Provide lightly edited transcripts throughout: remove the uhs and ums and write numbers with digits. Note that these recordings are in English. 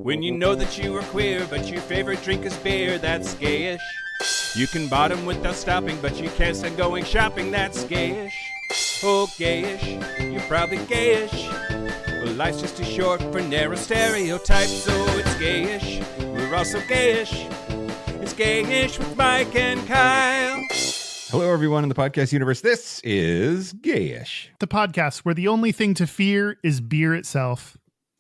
When you know that you are queer, but your favorite drink is beer, that's gayish. You can bottom without stopping, but you can't stand going shopping, that's gayish. Oh, gayish, you're probably gayish. Well, life's just too short for narrow stereotypes, so it's gayish. We're also gayish. It's Gayish with Mike and Kyle. Hello, everyone in the podcast universe. This is Gayish, the podcast where the only thing to fear is beer itself.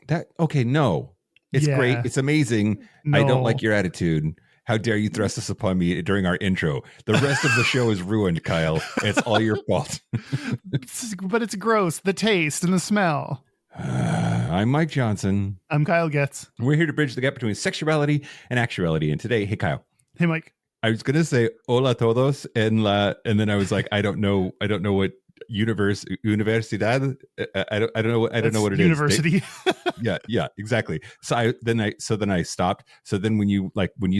No. It's great. It's amazing. No. I don't like your attitude. How dare you thrust this upon me during our intro? The rest of the show is ruined, Kyle. It's all your fault. But it's gross. The taste and the smell. I'm Mike Johnson. I'm Kyle Getz. We're here to bridge the gap between sexuality and actuality. And today, hey, Kyle. Hey, Mike. I was going to say Hola, todos, and then I was like, I don't know what universidad. I don't know what it university. is. Yeah, exactly. So then I stopped. So then when you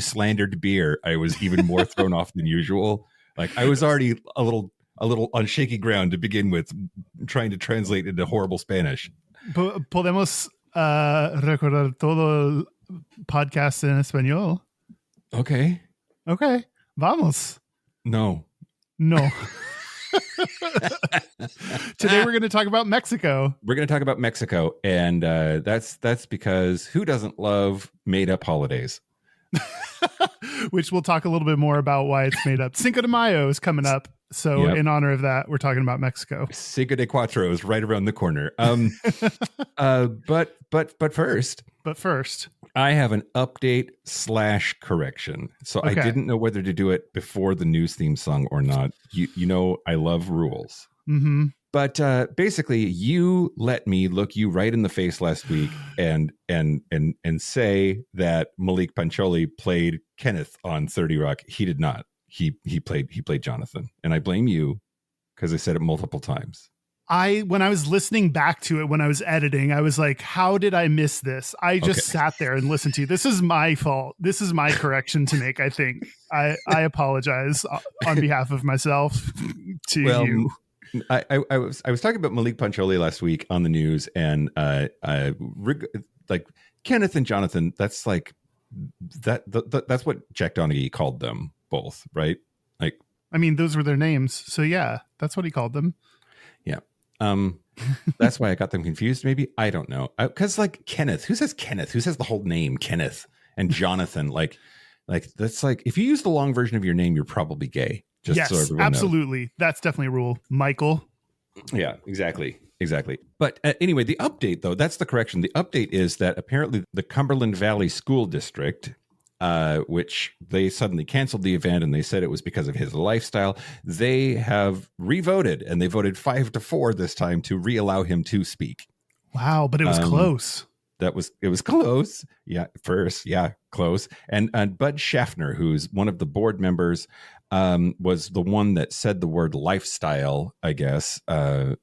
slandered beer, I was even more thrown off than usual. Like I was already a little on shaky ground to begin with, trying to translate into horrible Spanish. Podemos recordar todo podcast en español. Okay. Vamos. No. Today we're going to talk about Mexico. We're going to talk about Mexico, and that's because who doesn't love made-up holidays? Which we'll talk a little bit more about why it's made up. Cinco de Mayo is coming up, so in honor of that, we're talking about Mexico. Cinco de Cuatro is right around the corner. But first, I have an update/correction. So okay. I didn't know whether to do it before the news theme song or not. You know, I love rules. Mm-hmm. But basically, you let me look you right in the face last week and say that Malik Pancholi played Kenneth on 30 Rock. He did not. He played Jonathan, and I blame you because I said it multiple times. When I was listening back to it, when I was editing, I was like, how did I miss this? I just sat there and listened to you. This is my fault. This is my correction to make, I think. I apologize on behalf of myself to you. I was talking about Malik Pancholi last week on the news, and like Kenneth and Jonathan, that's like that's what Jack Donaghy called them both, right? Like, I mean, those were their names. So yeah, that's what he called them. Yeah. That's why I got them confused. Maybe, I don't know. Because like Kenneth, who says Kenneth? Who says the whole name Kenneth? And Jonathan, like that's like, if you use the long version of your name, you're probably gay. Just yes, so everyone absolutely. knows. That's definitely a rule. Michael. Yeah, exactly. But anyway, the update though, that's the correction. The update is that apparently the Cumberland Valley School District, which they suddenly canceled the event and they said it was because of his lifestyle. They have re-voted and they voted 5-4 this time to re-allow him to speak. Wow, but it was close. It was close. Yeah, close. And Bud Schaffner, who's one of the board members, was the one that said the word lifestyle, I guess, or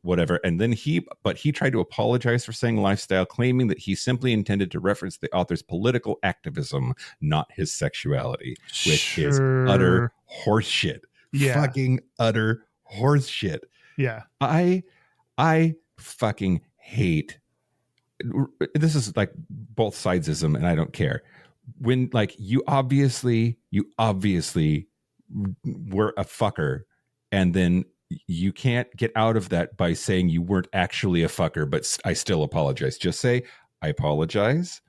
whatever. And then he tried to apologize for saying lifestyle, claiming that he simply intended to reference the author's political activism, not his sexuality, which is utter horseshit. Yeah. Fucking utter horseshit. Yeah. I fucking hate, this is like both sidesism, and I don't care. When like you obviously were a fucker, and then you can't get out of that by saying you weren't actually a fucker, but I still apologize. Just say, I apologize.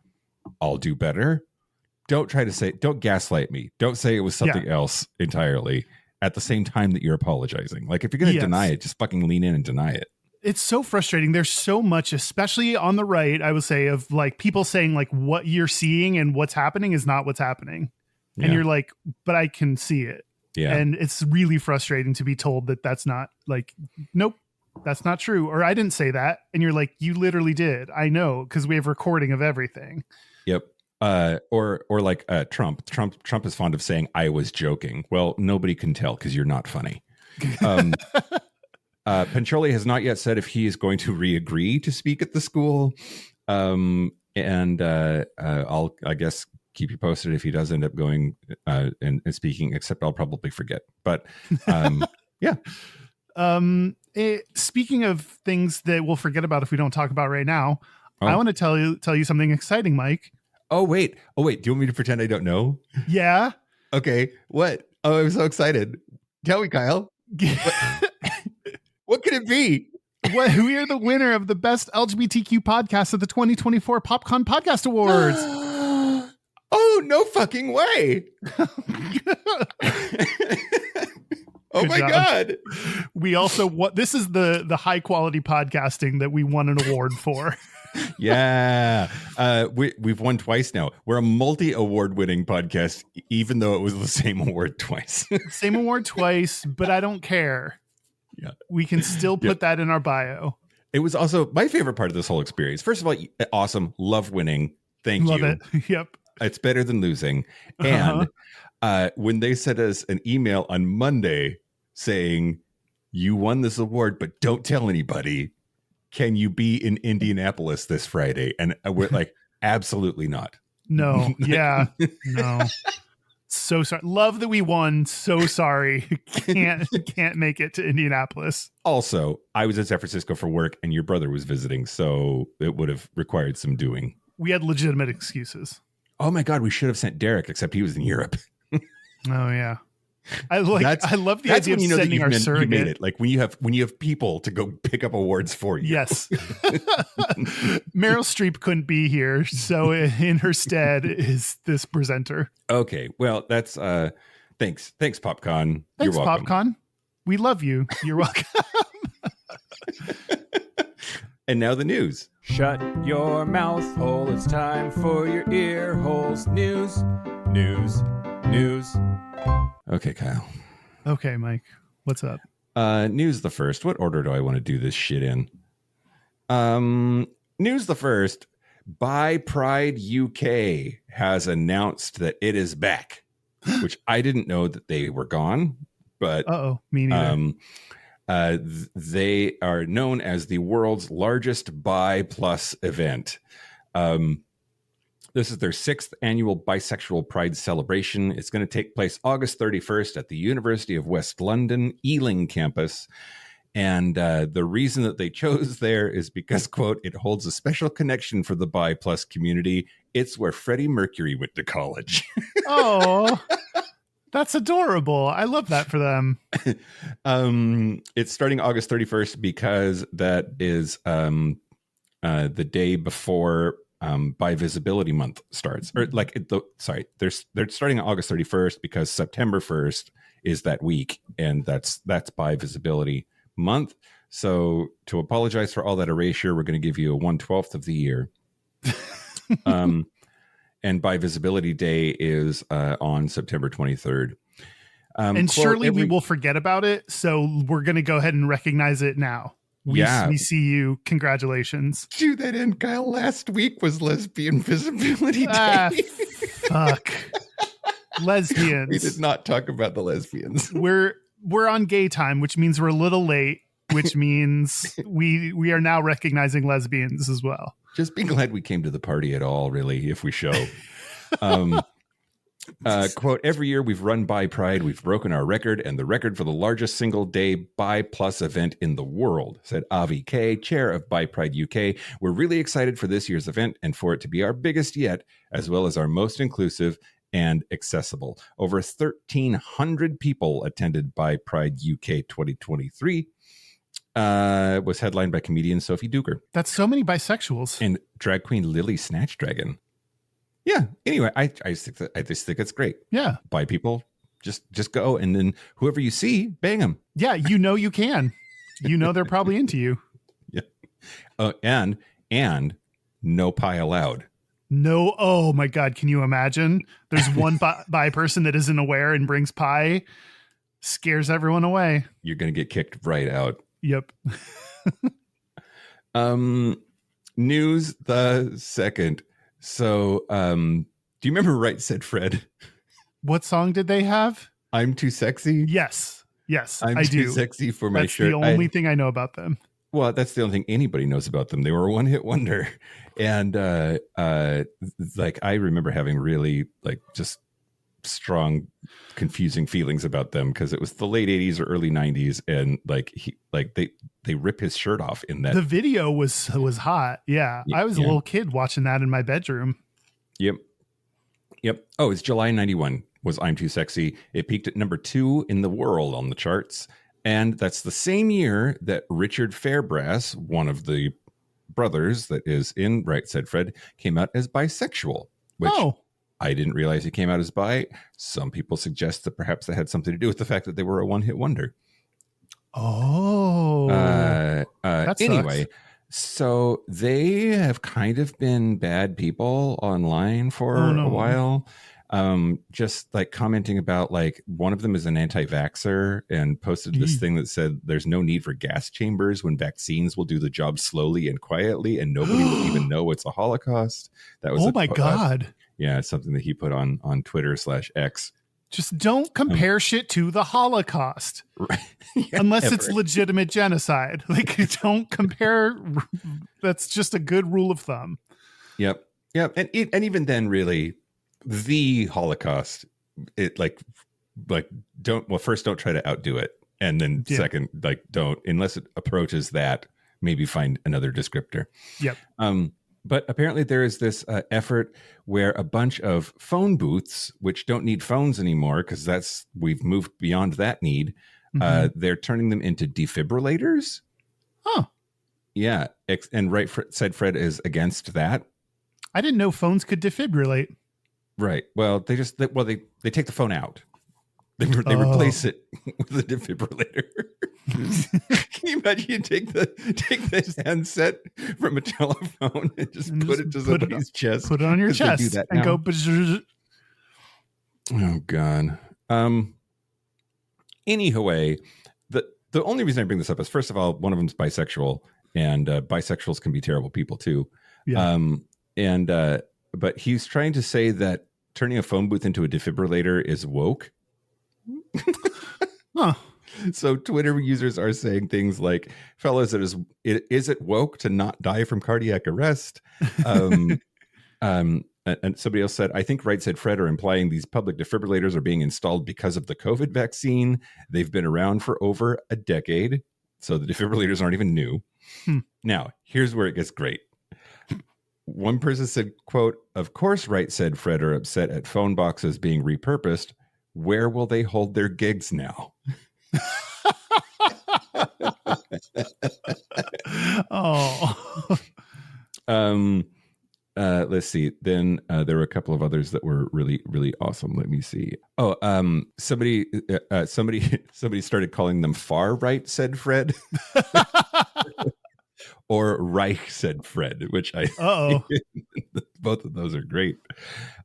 I'll do better. Don't gaslight me. Don't say it was something else entirely at the same time that you're apologizing. Like if you're going to deny it, just fucking lean in and deny it. It's so frustrating. There's so much, especially on the right, I would say, of like people saying like what you're seeing and what's happening is not what's happening. Yeah. And you're like, but I can see it. Yeah. And it's really frustrating to be told that that's not like, nope, that's not true. Or I didn't say that. And you're like, you literally did. I know, because we have recording of everything. Yep. Or like Trump is fond of saying, I was joking. Well, nobody can tell because you're not funny. Pancholi has not yet said if he is going to re-agree to speak at the school. I'll, I guess, keep you posted if he does end up going and speaking, except I'll probably forget. But yeah. Speaking of things that we'll forget about if we don't talk about right now, I want to tell you something exciting, Mike. Oh, wait. Do you want me to pretend I don't know? Yeah. Okay. What? Oh, I'm so excited. Tell me, Kyle. What could it be? We are the winner of the best LGBTQ podcast at the 2024 PopCon Podcast Awards. Oh, no fucking way. Oh, my God. We also, this is the high quality podcasting that we won an award for. Yeah. We've won twice now. We're a multi-award winning podcast, even though it was the same award twice. Same award twice, but I don't care. Yeah. We can still put that in our bio. It was also my favorite part of this whole experience. First of all, awesome. Love winning. Thank you. Love it. Yep. It's better than losing. And when they sent us an email on Monday saying, you won this award, but don't tell anybody. Can you be in Indianapolis this Friday? And we're like, absolutely not. No. Yeah. No. So sorry. Love that we won. So sorry. Can't make it to Indianapolis. Also, I was in San Francisco for work and your brother was visiting, so it would have required some doing. We had legitimate excuses. Oh my God, we should have sent Derek, except he was in Europe. Oh yeah. I love the idea of sending our surrogate. You made it. Like when you have people to go pick up awards for you. Yes. Meryl Streep couldn't be here, so in her stead is this presenter. Okay. Well, that's thanks PopCon. Thanks, You're welcome. PopCon. We love you. You're welcome. And now the news. Shut your mouth hole. It's time for your ear holes. News. Okay, Kyle. Okay, Mike. What's up? News the first. What order do I want to do this shit in? News the first. Bi Pride UK has announced that it is back, which I didn't know that they were gone, but me neither. They are known as the world's largest Bi Plus event. This is their 6th annual Bisexual Pride celebration. It's going to take place August 31st at the University of West London, Ealing campus. And the reason that they chose there is because, quote, it holds a special connection for the Bi Plus community. It's where Freddie Mercury went to college. Oh, that's adorable. I love that for them. It's starting August 31st because that is the day before Bi Visibility Month starts. Or like, they're starting on August 31st because September 1st is that week, and that's Bi Visibility Month. So to apologize for all that erasure, we're going to give you a 1/12 of the year. And Bi Visibility Day is on September 23rd. And surely we will forget about it. So we're going to go ahead and recognize it now. We see you. Congratulations. Do that in, Kyle. Last week was Lesbian Visibility Day. Fuck. Lesbians. We did not talk about the lesbians. We're on gay time, which means we're a little late, which means we are now recognizing lesbians as well. Just be glad we came to the party at all, really, if we show. Quote, every year we've run Bi Pride, we've broken our record and the record for the largest single day Bi Plus event in the world, said Avi K, chair of Bi Pride UK. We're really excited for this year's event and for it to be our biggest yet, as well as our most inclusive and accessible. Over 1,300 people attended Bi Pride UK 2023. Was headlined by comedian Sophie Duker. That's so many bisexuals. And drag queen Lily Snatch Dragon. Yeah. Anyway, I just think it's great. Yeah. Bi people, just go, and then whoever you see, bang them. Yeah, you can. They're probably into you. Yeah. And no pie allowed. No. Oh my God. Can you imagine? There's one bi person that isn't aware and brings pie, scares everyone away. You're going to get kicked right out. Yep. News the second. So, do you remember Right Said Fred? What song did they have? I'm Too Sexy. Yes, I do. Too Sexy for my shirt. That's the only thing I know about them. Well, that's the only thing anybody knows about them. They were a one-hit wonder, and like I remember having really like just strong, confusing feelings about them because it was the late 80s or early 90s, and they rip his shirt off in that. The video was hot. Yeah. I was a little kid watching that in my bedroom. Yep. Oh, it's July 91 was I'm Too Sexy. It peaked at number 2 in the world on the charts. And that's the same year that Richard Fairbrass, one of the brothers that is in Right Said Fred, came out as bisexual, which I didn't realize he came out as bi. Some people suggest that perhaps that had something to do with the fact that they were a one-hit wonder. Anyway, so they have kind of been bad people online for a while. Just like commenting about, like, one of them is an anti-vaxxer and posted this thing that said there's no need for gas chambers when vaccines will do the job slowly and quietly and nobody will even know it's a Holocaust. That was God. Yeah, it's something that he put on Twitter/X. Just don't compare shit to the Holocaust. Right. Unless it's legitimate genocide. Like, don't compare. That's just a good rule of thumb. Yep. And even then, really, the Holocaust, it first, don't try to outdo it. And then second, don't, unless it approaches that, maybe find another descriptor. Yep. But apparently there is this effort where a bunch of phone booths, which don't need phones anymore, because we've moved beyond that need. They're turning them into defibrillators. Oh, yeah. And Right Said Fred is against that. I didn't know phones could defibrillate. Right. Well, they take the phone out. They replace it with a defibrillator. Can you imagine you take the handset from a telephone and just put it to somebody's chest? Put it on your chest and go. Oh God. Anyway, the only reason I bring this up is, first of all, one of them's bisexual, and bisexuals can be terrible people too. Yeah. But he's trying to say that turning a phone booth into a defibrillator is woke. Huh. So Twitter users are saying things like, fellas, is it woke to not die from cardiac arrest? And somebody else said, I think Right Said Fred are implying these public defibrillators are being installed because of the COVID vaccine. They've been around for over a decade, so the defibrillators aren't even new. Now, here's where it gets great. One person said, quote, of course Right Said Fred are upset at phone boxes being repurposed. Where will they hold their gigs now? Let's see. Then there were a couple of others that were really, really awesome. Let me see. Somebody started calling them Far Right Said Fred. Or Reich Said Fred, which both of those are great.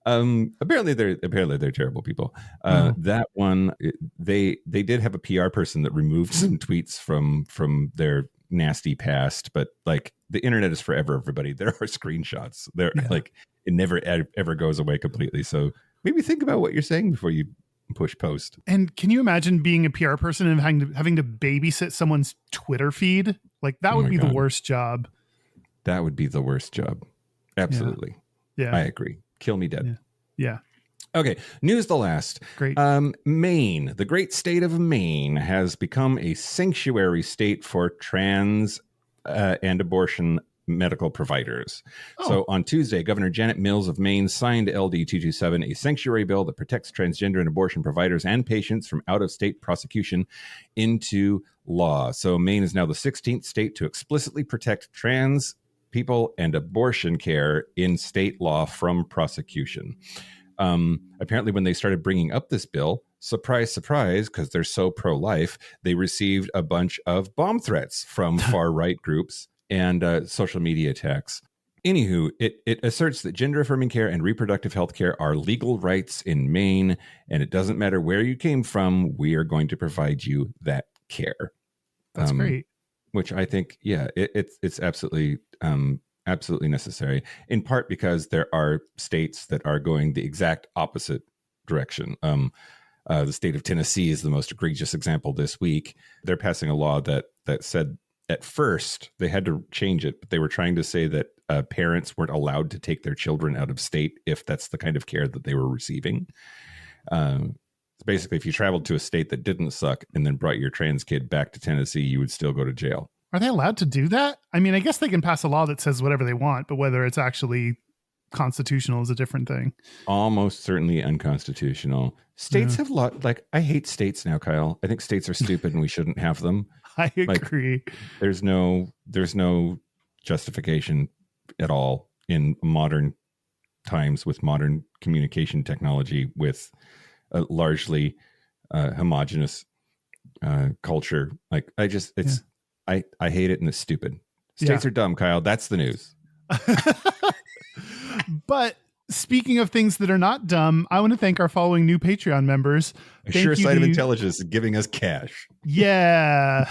Apparently they're terrible people. That one, they did have a PR person that removed some tweets from their nasty past, but like, the internet is forever, everybody. There are screenshots. Like, it never ever goes away completely. So maybe think about what you're saying before you push post. And can you imagine being a PR person and having to babysit someone's Twitter feed? Like, that would be the worst job. That would be the worst job. Absolutely. Yeah. I agree. Kill me dead. Yeah. Okay. News the last. Great. Maine, the great state of Maine, has become a sanctuary state for trans and abortion medical providers. So on Tuesday, Governor Janet Mills of Maine signed LD 227, a sanctuary bill that protects transgender and abortion providers and patients from out-of-state prosecution, into law. So Maine is now the 16th state to explicitly protect trans people and abortion care in state law from prosecution. Apparently, when they started bringing up this bill, surprise, surprise, because they're so pro-life, they received a bunch of bomb threats from far-right groups and social media attacks. Anywho, it asserts that gender-affirming care and reproductive health care are legal rights in Maine, and it doesn't matter where you came from, we are going to provide you that care. That's great. Which I think, it's absolutely absolutely necessary, in part because there are states that are going the exact opposite direction. The state of Tennessee is the most egregious example this week. They're passing a law that said, at first they had to change it, but they were trying to say that parents weren't allowed to take their children out of state if that's the kind of care that they were receiving. Basically, if you traveled to a state that didn't suck and then brought your trans kid back to Tennessee, you would still go to jail. Are they allowed to do that? I mean, I guess they can pass a law that says whatever they want, but whether it's actually constitutional is a different thing. Almost certainly unconstitutional. States have I hate states now, Kyle. I think states are stupid and we shouldn't have them. I agree. There's no justification at all in modern times with modern communication technology with a largely homogenous culture. Like I hate it and it's stupid. States are dumb, Kyle. That's the news. But speaking of things that are not dumb, I want to thank our following new Patreon members. A sure sign of intelligence giving us cash. Yeah.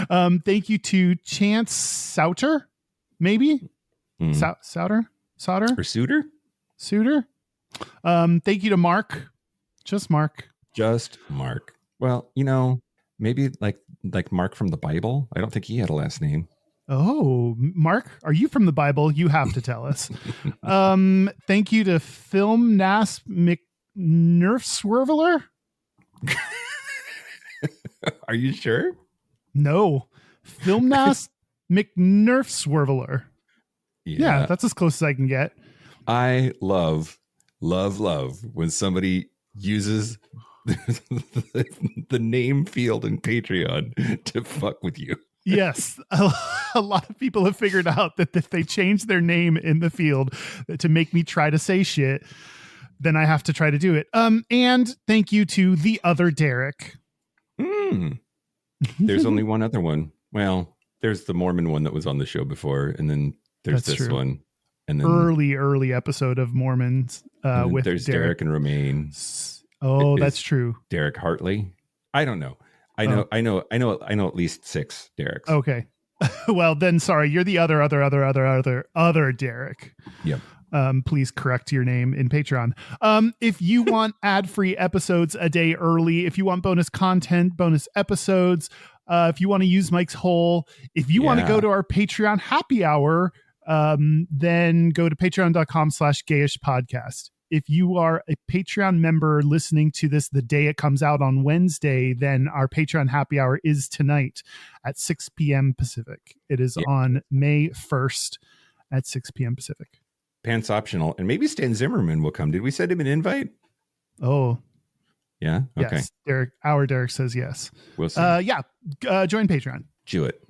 Thank you to Chance Souter, maybe? Souter? Or Suitor? Thank you to Mark. Just Mark. Well, maybe like Mark from the Bible. I don't think he had a last name. Oh, Mark, are you from the Bible? You have to tell us. Thank you to Film Nas McNerfswerveler. Are you sure? No. Film Nas McNerfswerveler. Yeah, that's as close as I can get. I love when somebody uses the name field in Patreon to fuck with you. Yes, a lot of people have figured out that if they change their name in the field to make me try to say shit, then I have to try to do it. And thank you to the other Derek. There's only one other one. Well, there's the Mormon one that was on the show before, and then there's this one. And then early episode of Mormons with there's Derek and Romaine. Oh, that's true. Derek Hartley. I don't know. I know at least 6 Dereks. Okay. Well, then, sorry, you're the other Derek. Yep. Please correct your name in Patreon. If you want ad-free episodes a day early, if you want bonus content, bonus episodes, if you want to use Mike's hole, if you want to go to our Patreon happy hour, then go to patreon.com/Gayish podcast. If you are a Patreon member listening to this the day it comes out on Wednesday, then our Patreon happy hour is tonight at 6 p.m. Pacific. It is on May 1st at 6 p.m. Pacific. Pants optional. And maybe Stan Zimmerman will come. Did we send him an invite? Oh. Yeah? Okay. Yes. Derek says yes. We'll see. Join Patreon. Jew it.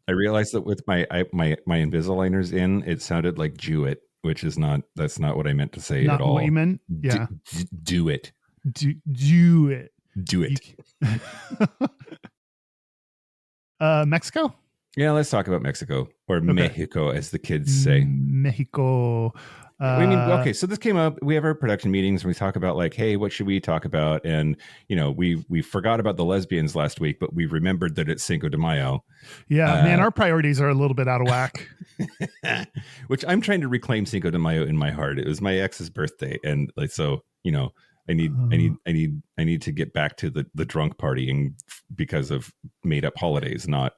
I realized that with my Invisaligners in, it sounded like Jew it. Which is that's not what I meant to say not at all. What you meant? Yeah. Do it. Do it. Do it. Mexico? Yeah, let's talk about Mexico or Mexico, as the kids say. Mexico. Okay, so this came up. We have our production meetings and we talk about like, hey, what should we talk about? And we forgot about the lesbians last week, but we remembered that it's Cinco de Mayo. Yeah, man, our priorities are a little bit out of whack. Which I'm trying to reclaim Cinco de Mayo in my heart. It was my ex's birthday, and like so, I need to get back to the drunk partying because of made up holidays, not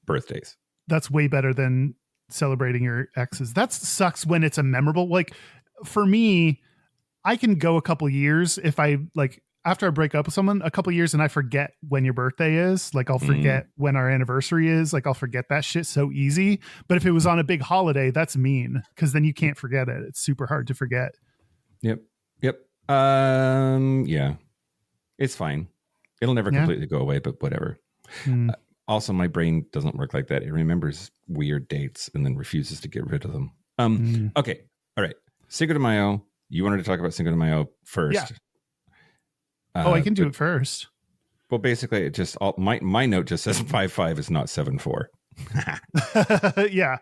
birthdays. That's way better than celebrating your exes. That sucks when it's a memorable, like for me, I can go a couple years if I like after I break up with someone a couple years and I forget when your birthday is, like I'll forget when our anniversary is, like I'll forget that shit so easy. But if it was on a big holiday, that's mean because then you can't forget it. It's super hard to forget. Yep. Yeah, it's fine. It'll never completely go away, but whatever. Also, my brain doesn't work like that. It remembers weird dates and then refuses to get rid of them. Okay. All right. Cinco de Mayo. You wanted to talk about Cinco de Mayo first. Yeah. I can do it first. Well, basically, it just my note just says 5-5 is not 7-4. Yeah.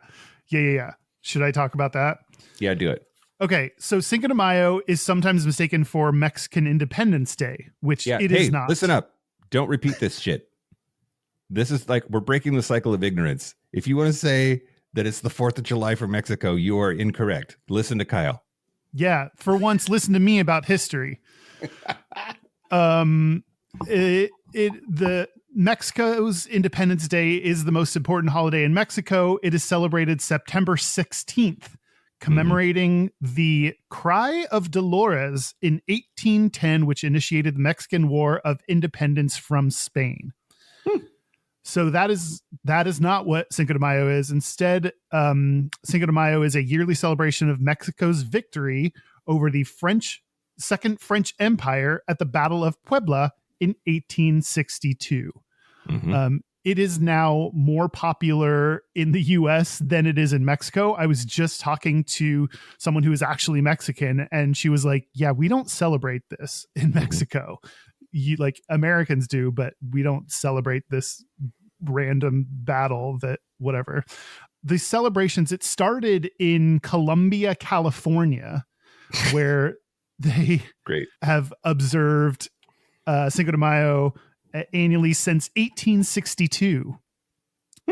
Should I talk about that? Yeah, do it. Okay, so Cinco de Mayo is sometimes mistaken for Mexican Independence Day, which it is not. Listen up. Don't repeat this shit. This is like, we're breaking the cycle of ignorance. If you want to say that it's the 4th of July for Mexico, you are incorrect. Listen to Kyle. Yeah, for once, listen to me about history. The Mexico's Independence Day is the most important holiday in Mexico. It is celebrated September 16th. commemorating the Cry of Dolores in 1810, which initiated the Mexican War of Independence from Spain. So that is not what Cinco de Mayo is. Instead, Cinco de Mayo is a yearly celebration of Mexico's victory over the Second French Empire at the Battle of Puebla in 1862. It is now more popular in the US than it is in Mexico. I was just talking to someone who is actually Mexican, and she was like, yeah, we don't celebrate this in Mexico. Like Americans do, but we don't celebrate this random battle that whatever. The celebrations, it started in Columbia, California, where they have observed Cinco de Mayo annually since 1862.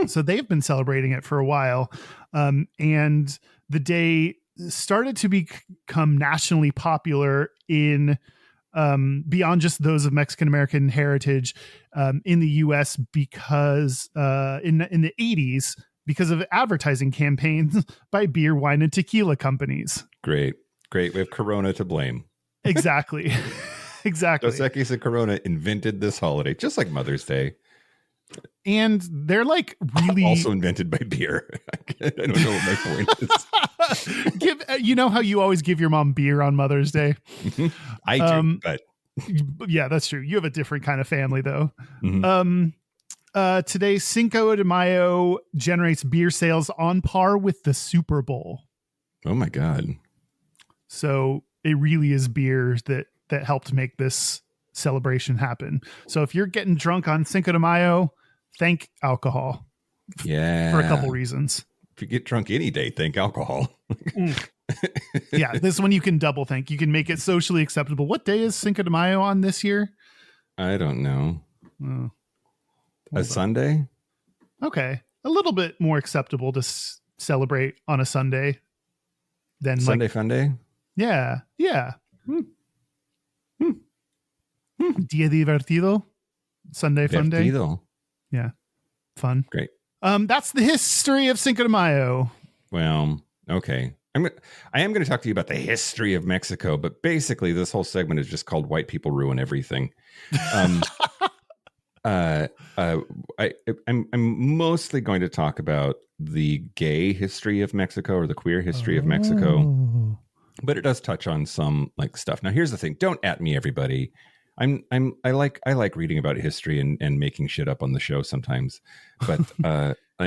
So they've been celebrating it for a while. And the day started to become nationally popular in beyond just those of Mexican American heritage in the US because in the 80s, because of advertising campaigns by beer, wine, and tequila companies. Great. We have Corona to blame. Exactly. Exactly. Dos Equis and Corona invented this holiday, just like Mother's Day. And they're like really also invented by beer. I don't know what my point is. You know how you always give your mom beer on Mother's Day? I do, but yeah, that's true. You have a different kind of family though. Today, Cinco de Mayo generates beer sales on par with the Super Bowl. Oh my God. So it really is beer that helped make this celebration happen. So if you're getting drunk on Cinco de Mayo, thank alcohol. Yeah. For a couple reasons. If you get drunk any day, thank alcohol. Yeah, this one you can double thank. You can make it socially acceptable. What day is Cinco de Mayo on this year? I don't know. A Sunday? Okay. A little bit more acceptable to celebrate on a Sunday than Sunday Fun Day? Yeah. Día divertido. Sunday Fun Day. Yeah. Fun. Great. That's the history of Cinco de Mayo. Well, okay. I am going to talk to you about the history of Mexico, but basically this whole segment is just called White People Ruin Everything. I'm mostly going to talk about the gay history of Mexico or the queer history of Mexico, but it does touch on some like stuff. Now, here's the thing: don't at me, everybody. I like reading about history and making shit up on the show sometimes, but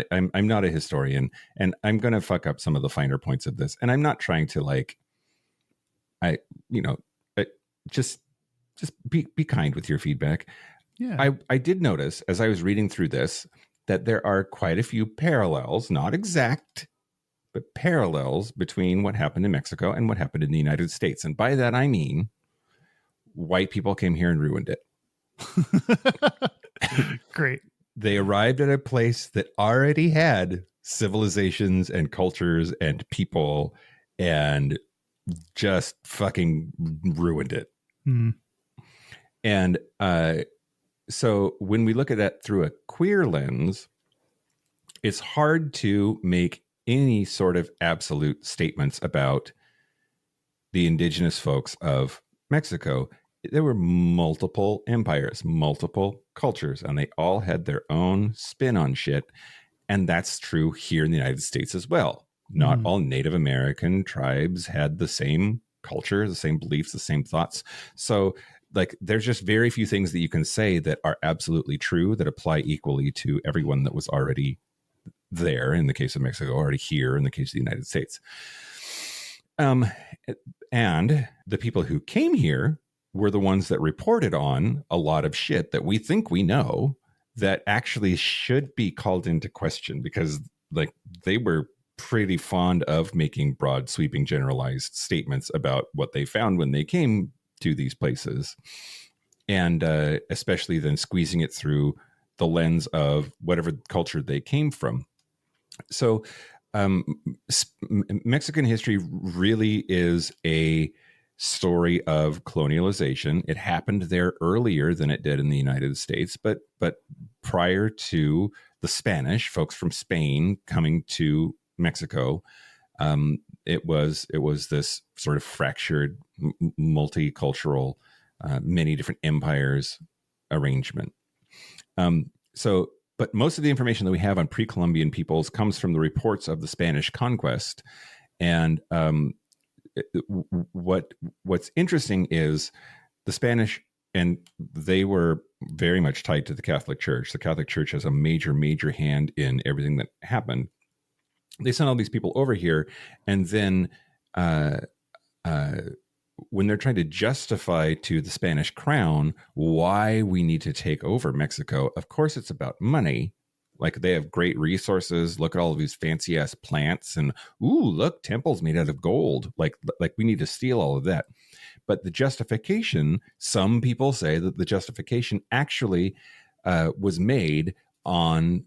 I'm not a historian, and I'm going to fuck up some of the finer points of this. And I'm not trying to just be kind with your feedback. Yeah. I did notice as I was reading through this that there are quite a few parallels, not exact, but parallels between what happened in Mexico and what happened in the United States. And by that, I mean white people came here and ruined it. Great. They arrived at a place that already had civilizations and cultures and people and just fucking ruined it. And so when we look at that through a queer lens, it's hard to make any sort of absolute statements about the indigenous folks of Mexico. There were multiple empires, multiple cultures, and they all had their own spin on shit. And that's true here in the United States as well. Not all Native American tribes had the same culture, the same beliefs, the same thoughts. So like there's just very few things that you can say that are absolutely true that apply equally to everyone that was already there in the case of Mexico, already here in the case of the United States. And the people who came here were the ones that reported on a lot of shit that we think we know that actually should be called into question, because like they were pretty fond of making broad sweeping generalized statements about what they found when they came to these places, and especially then squeezing it through the lens of whatever culture they came from. So Mexican history really is a story of colonialization. It happened there earlier than it did in the United States, but prior to the Spanish, folks from Spain coming to Mexico, It was this sort of fractured, multicultural, many different empires arrangement. But most of the information that we have on pre-Columbian peoples comes from the reports of the Spanish conquest. And what's interesting is the Spanish, and they were very much tied to the Catholic Church. The Catholic Church has a major hand in everything that happened. They sent all these people over here, and then when they're trying to justify to the Spanish crown why we need to take over Mexico, of course it's about money. Like, they have great resources. Look at all of these fancy ass plants, and ooh, look, temples made out of gold. Like we need to steal all of that. But the justification, some people say that the justification actually was made on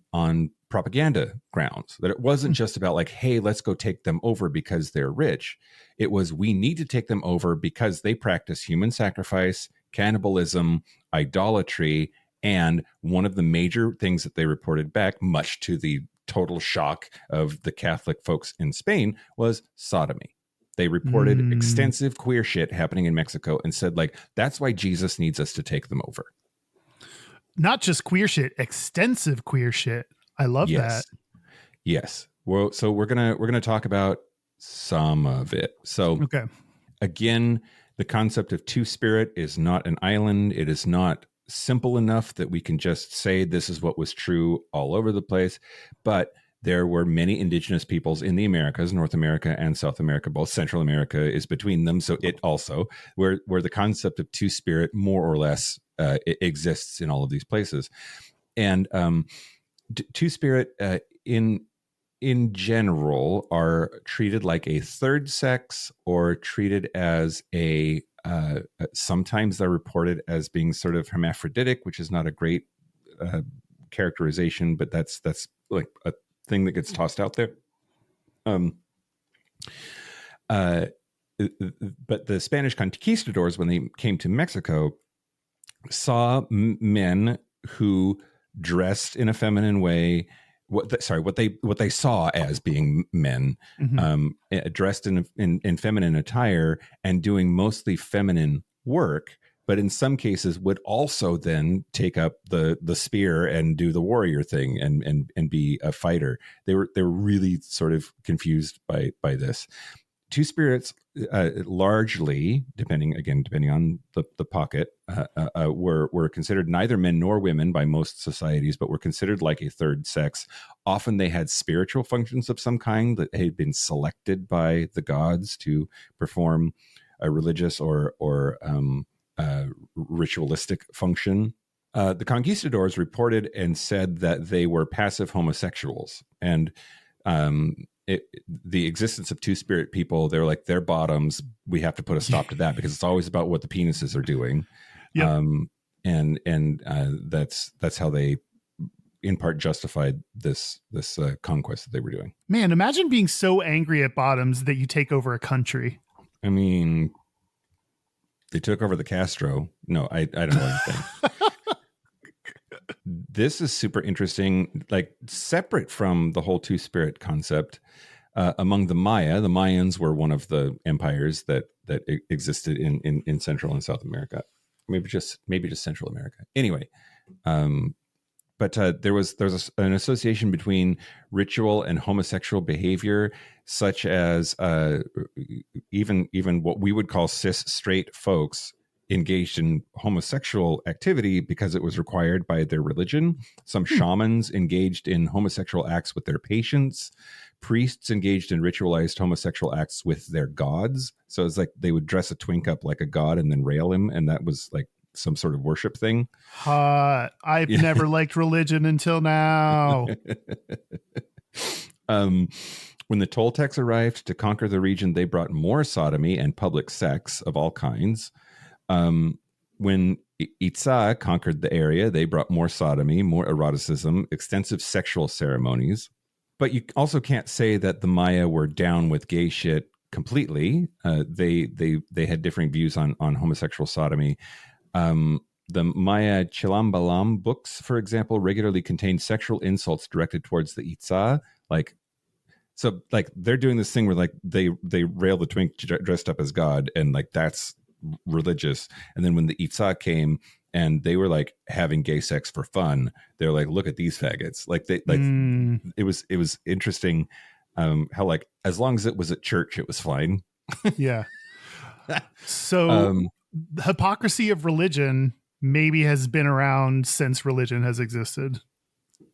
propaganda grounds, that it wasn't just about like, hey, let's go take them over because they're rich. It was, we need to take them over because they practice human sacrifice, cannibalism, idolatry, and one of the major things that they reported back, much to the total shock of the Catholic folks in Spain, was sodomy. They reported extensive queer shit happening in Mexico and said, like, that's why Jesus needs us to take them over. Not just queer shit, extensive queer shit. I love that. Yes. Well, so we're gonna talk about some of it. So, okay. Again, the concept of two-spirit is not an island. It is not simple enough that we can just say this is what was true all over the place. But there were many indigenous peoples in the Americas, North America and South America. Both Central America is between them, so it also where the concept of two-spirit more or less it exists in all of these places. And two-spirit in general are treated like a third sex, or treated as a sometimes they're reported as being sort of hermaphroditic, which is not a great characterization, but that's like a thing that gets tossed out there. But the Spanish conquistadors, when they came to Mexico, saw men who dressed in a feminine way. What they saw as being men, dressed in feminine attire and doing mostly feminine work, but in some cases would also then take up the spear and do the warrior thing and be a fighter. They were really sort of confused by this. Two spirits, largely depending on the pocket, were considered neither men nor women by most societies, but were considered like a third sex. Often they had spiritual functions of some kind that had been selected by the gods to perform a religious or ritualistic function. The conquistadors reported and said that they were passive homosexuals, and the existence of two-spirit people, they're like, they're bottoms. We have to put a stop to that because it's always about what the penises are doing. Yep. And that's how they, in part, justified this conquest that they were doing. Man, imagine being so angry at bottoms that you take over a country. I mean, they took over the Castro. No, I don't know anything. This is super interesting, like separate from the whole two-spirit concept. Among the Maya, the Mayans were one of the empires that existed in Central and South America. Maybe just Central America. Anyway, but there was an association between ritual and homosexual behavior, such as even what we would call cis straight folks engaged in homosexual activity because it was required by their religion. Some shamans engaged in homosexual acts with their patients. Priests engaged in ritualized homosexual acts with their gods. So it's like they would dress a twink up like a god and then rail him, and that was like some sort of worship thing. I've never liked religion until now. When the Toltecs arrived to conquer the region, they brought more sodomy and public sex of all kinds. When Itza conquered the area, they brought more sodomy, more eroticism, extensive sexual ceremonies. But you also can't say that the Maya were down with gay shit completely. They had differing views on homosexual sodomy. The Maya Chilambalam books, for example, regularly contain sexual insults directed towards the Itza, like So like they're doing this thing where like they rail the twink dressed up as God, and like that's religious. And then when the Itza came and they were like having gay sex for fun, they're like, look at these faggots. Like they like it was interesting how like as long as it was at church, it was fine. Yeah. So the hypocrisy of religion maybe has been around since religion has existed.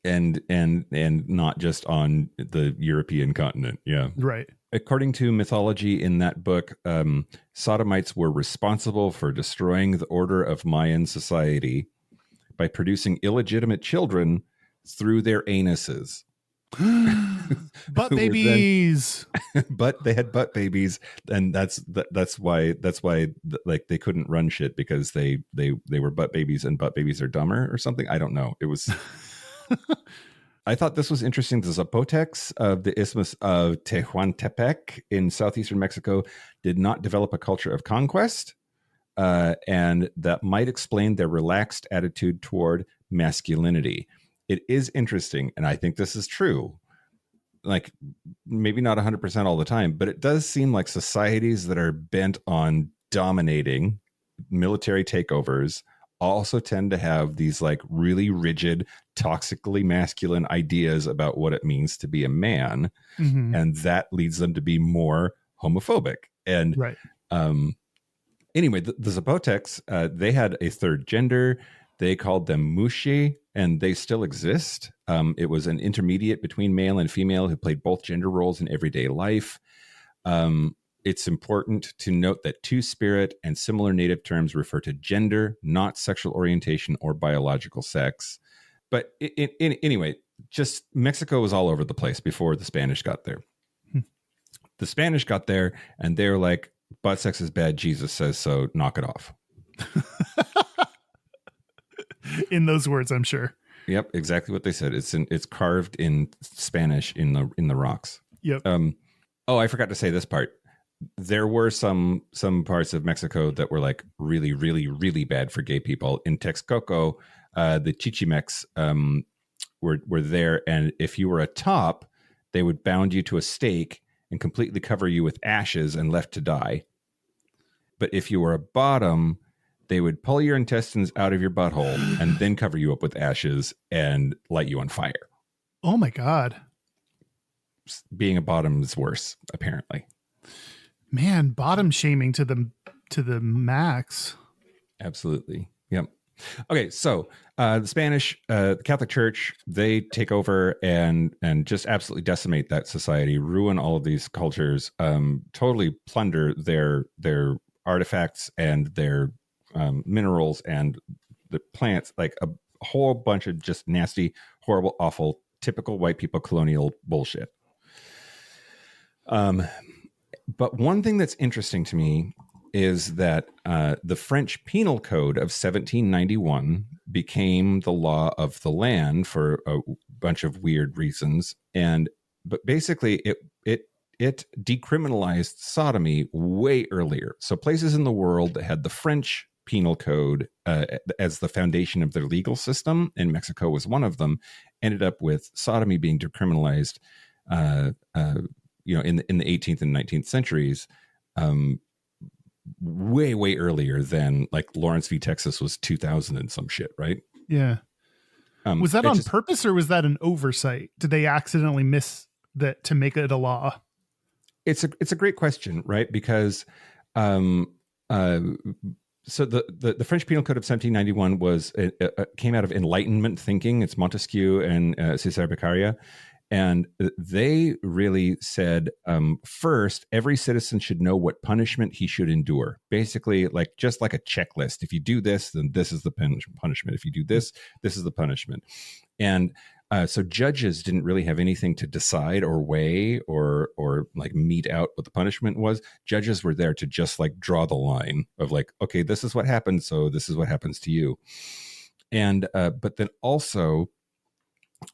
And not just on the European continent. Yeah. Right. According to mythology in that book, sodomites were responsible for destroying the order of Mayan society by producing illegitimate children through their anuses. Butt babies. But they had butt babies, and that's why like they couldn't run shit, because they were butt babies, and butt babies are dumber or something. I don't know. It was. I thought this was interesting. The Zapotecs of the Isthmus of Tehuantepec in southeastern Mexico did not develop a culture of conquest, and that might explain their relaxed attitude toward masculinity. It is interesting, and I think this is true. Like, maybe not 100% all the time, but it does seem like societies that are bent on dominating, military takeovers, also tend to have these like really rigid, toxically masculine ideas about what it means to be a man. Mm-hmm. And that leads them to be more homophobic. And right. Anyway, the Zapotecs, they had a third gender. They called them Mushi, and they still exist. It was an intermediate between male and female who played both gender roles in everyday life. It's important to note that two-spirit and similar native terms refer to gender, not sexual orientation or biological sex. But anyway, just Mexico was all over the place before the Spanish got there. The Spanish got there, and they were like, butt sex is bad. Jesus says so. Knock it off. In those words, I'm sure. Yep, exactly what they said. It's carved in Spanish in the rocks. Yep. Oh, I forgot to say this part. There were some parts of Mexico that were like really, really, really bad for gay people. In Texcoco, the Chichimecs were there, and if you were a top, they would bound you to a stake and completely cover you with ashes and left to die. But if you were a bottom, they would pull your intestines out of your butthole and then cover you up with ashes and light you on fire. Oh my God. Being a bottom is worse, apparently. Man, bottom shaming to the max. Absolutely. Yep. Okay, so the Spanish, the Catholic Church, they take over and just absolutely decimate that society, ruin all of these cultures, totally plunder their artifacts and their minerals and the plants, like a whole bunch of just nasty, horrible, awful, typical white people colonial bullshit. But one thing that's interesting to me is that the French Penal Code of 1791 became the law of the land for a bunch of weird reasons, but basically it decriminalized sodomy way earlier. So places in the world that had the French Penal Code as the foundation of their legal system, and Mexico was one of them, ended up with sodomy being decriminalized. In the 18th and 19th centuries, way earlier than like Lawrence v. Texas was 2000 and some shit, right? Yeah. Was that on purpose, or was that an oversight? Did they accidentally miss that to make it a law? It's a great question, right? Because so the French Penal Code of 1791 came out of Enlightenment thinking. It's Montesquieu and César Beccaria. And they really said, first, every citizen should know what punishment he should endure. Basically, just like a checklist. If you do this, then this is the punishment. If you do this, this is the punishment. And so judges didn't really have anything to decide or weigh or like mete out what the punishment was. Judges were there to just like draw the line of like, okay, this is what happened, so this is what happens to you. And but then also,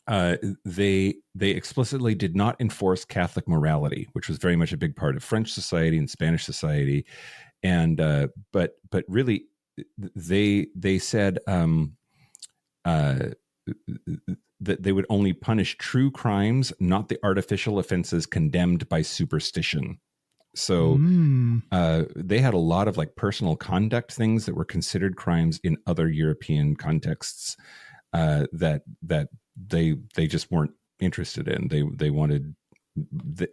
they explicitly did not enforce Catholic morality, which was very much a big part of French society and Spanish society, and but really they said that they would only punish true crimes, not the artificial offenses condemned by superstition. So they had a lot of like personal conduct things that were considered crimes in other European contexts that they just weren't interested in. They wanted,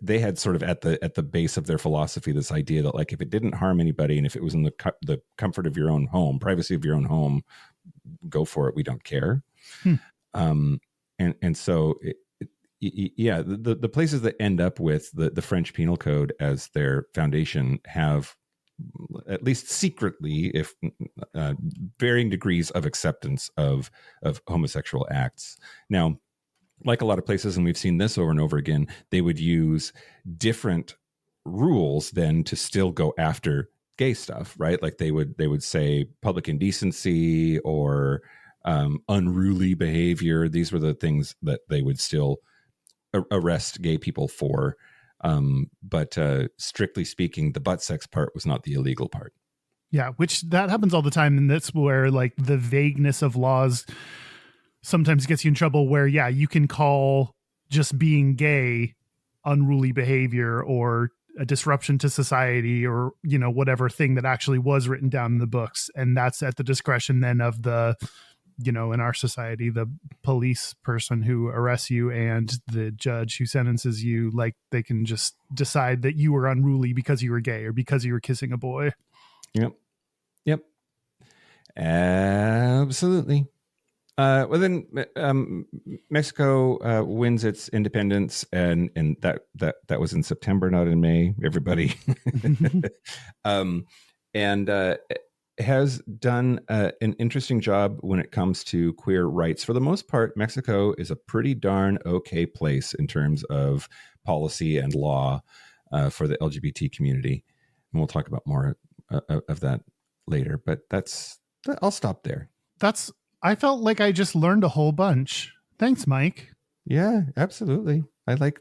they had sort of at the base of their philosophy this idea that like if it didn't harm anybody and if it was in the comfort of your own home, privacy of your own home, go for it. We don't care. And so the places that end up with the French Penal Code as their foundation have, at least secretly, if varying degrees of acceptance of homosexual acts. Now, like a lot of places, and we've seen this over and over again, they would use different rules then to still go after gay stuff, right? Like they would say public indecency or unruly behavior. These were the things that they would still arrest gay people for. But strictly speaking, the butt sex part was not the illegal part. Yeah, which that happens all the time. And that's where like the vagueness of laws sometimes gets you in trouble, where, yeah, you can call just being gay unruly behavior or a disruption to society or, you know, whatever thing that actually was written down in the books. And that's at the discretion then of the, you know, in our society, the police person who arrests you and the judge who sentences you. Like they can just decide that you were unruly because you were gay or because you were kissing a boy. Yep. Absolutely. Well, then Mexico wins its independence, and that was in September, not in May. Everybody, and has done an interesting job when it comes to queer rights. For the most part, Mexico is a pretty darn okay place in terms of policy and law for the LGBT community, and we'll talk about more of that later. But I'll stop there. I felt like I just learned a whole bunch. Thanks, Mike. Yeah, absolutely. I like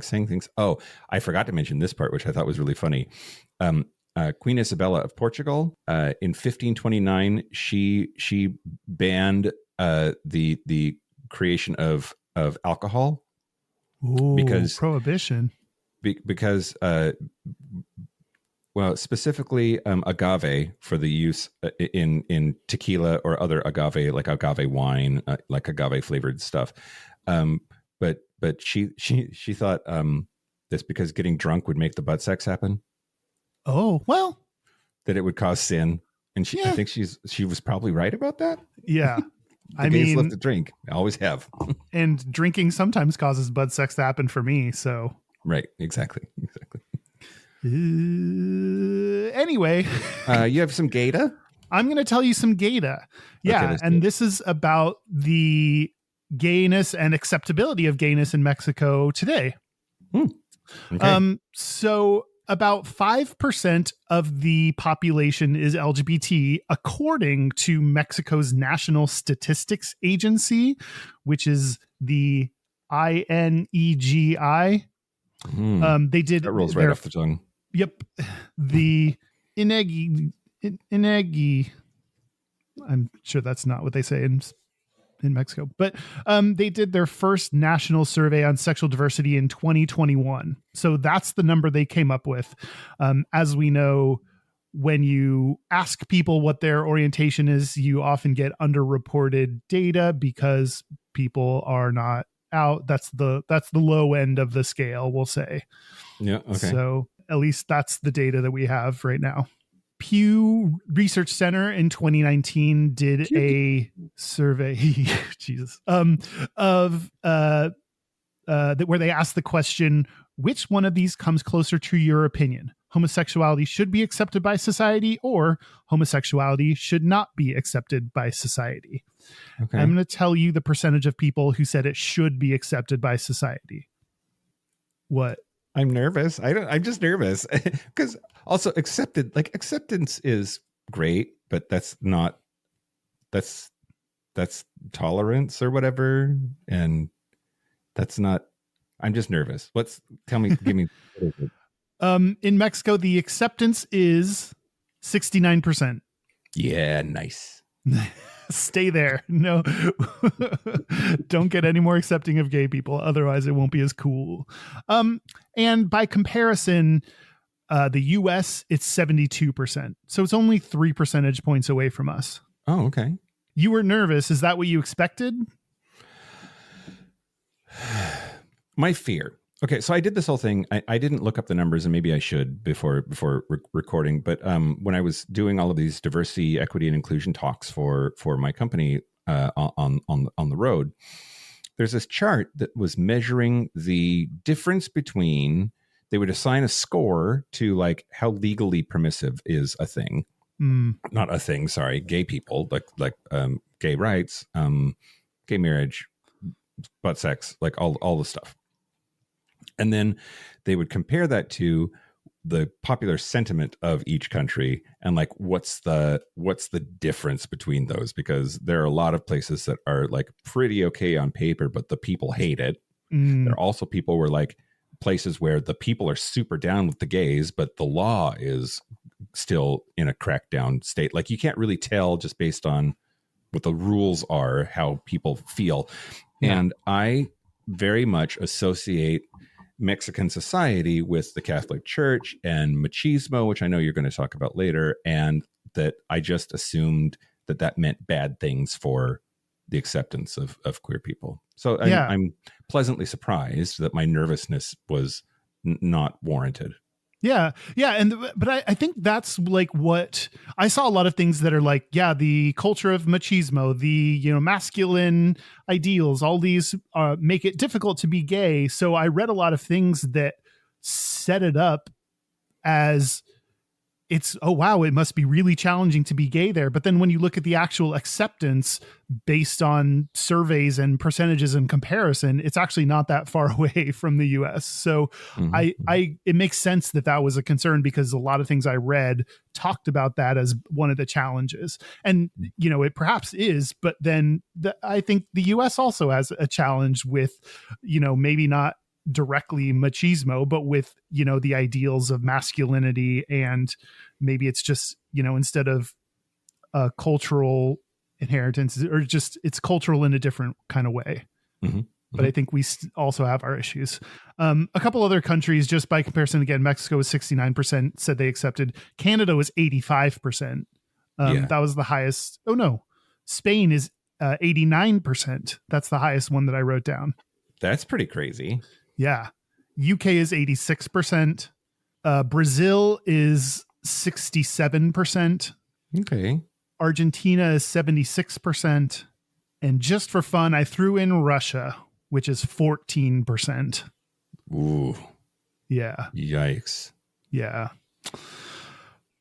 saying things. Oh, I forgot to mention this part, which I thought was really funny. Queen Isabella of Portugal, in 1529, she banned the creation of alcohol. Ooh, because prohibition. Because well, specifically agave for the use in tequila or other agave, like agave wine, like agave flavored stuff. But she thought this because getting drunk would make the butt sex happen. Oh, well, that it would cause sin. And I think she was probably right about that. Yeah. The gays love to drink. I always have. And drinking sometimes causes butt sex to happen for me. So right. Exactly. Anyway, you have some gata? I'm going to tell you some gata. Yeah. Okay, and this is about the gayness and acceptability of gayness in Mexico today. Okay. So about 5% of the population is LGBT, according to Mexico's National Statistics Agency, which is the INEGI. They did that rolls right off the tongue. Yep. The INEGI. I'm sure that's not what they say in Mexico, but they did their first national survey on sexual diversity in 2021. So that's the number they came up with. As we know, when you ask people what their orientation is, you often get underreported data because people are not out. That's the low end of the scale, we'll say. Yeah. Okay. So at least that's the data that we have right now. Pew Research Center in 2019 did a survey, Jesus, of where they asked the question, which one of these comes closer to your opinion? Homosexuality should be accepted by society, or homosexuality should not be accepted by society. Okay. I'm going to tell you the percentage of people who said it should be accepted by society. What? I'm nervous. I'm just nervous because also acceptance is great, but that's tolerance or whatever. And that's not, I'm just nervous. Give me. In Mexico, the acceptance is 69%. Yeah. Nice. Stay there. No, don't get any more accepting of gay people. Otherwise, it won't be as cool. And by comparison, the US, it's 72%. So it's only 3 percentage points away from us. Oh, okay. You were nervous. Is that what you expected? My fear. Okay, so I did this whole thing. I didn't look up the numbers, and maybe I should before recording. But when I was doing all of these diversity, equity, and inclusion talks for my company on the road, there's this chart that was measuring the difference between. They would assign a score to like how legally permissive is a thing, not a thing. Sorry, gay people, like gay rights, gay marriage, butt sex, like all the stuff. And then they would compare that to the popular sentiment of each country and like what's the difference between those, because there are a lot of places that are like pretty okay on paper, but the people hate it. There are also people where like places where the people are super down with the gays, but the law is still in a crackdown state. Like you can't really tell just based on what the rules are, how people feel. Yeah. And I very much associate Mexican society with the Catholic Church and machismo, which I know you're going to talk about later. And that I just assumed that meant bad things for the acceptance of queer people. So I'm pleasantly surprised that my nervousness was not warranted. Yeah. But I think that's like what I saw a lot of things that are like, the culture of machismo, the, masculine ideals, all these make it difficult to be gay. So I read a lot of things that set it up as it's, oh, wow, it must be really challenging to be gay there. But then when you look at the actual acceptance based on surveys and percentages in comparison, it's actually not that far away from the US. So it makes sense that was a concern, because a lot of things I read talked about that as one of the challenges. And, it perhaps is, but then I think the US also has a challenge with, maybe not directly machismo, but with, the ideals of masculinity. And maybe it's just, instead of cultural inheritance, or just it's cultural in a different kind of way. But I think we also have our issues. A couple other countries, just by comparison, again, Mexico was 69% said they accepted. Canada was 85%. That was the highest. Oh no, Spain is 89%. That's the highest one that I wrote down. That's pretty crazy. Yeah. UK is 86%. Brazil is 67%. Okay. Argentina is 76%. And just for fun, I threw in Russia, which is 14%. Ooh. Yeah. Yikes. Yeah.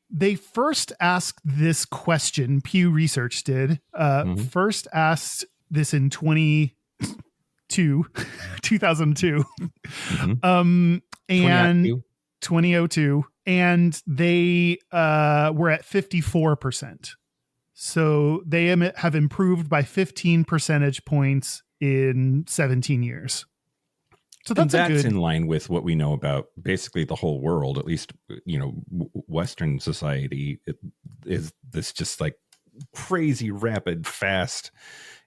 They first asked this question, Pew Research did, first asked this in 2002. And 2002, and they were at 54%. So they have improved by 15 percentage points in 17 years. So that's in line with what we know about basically the whole world, at least, Western society. It is this just like crazy, rapid, fast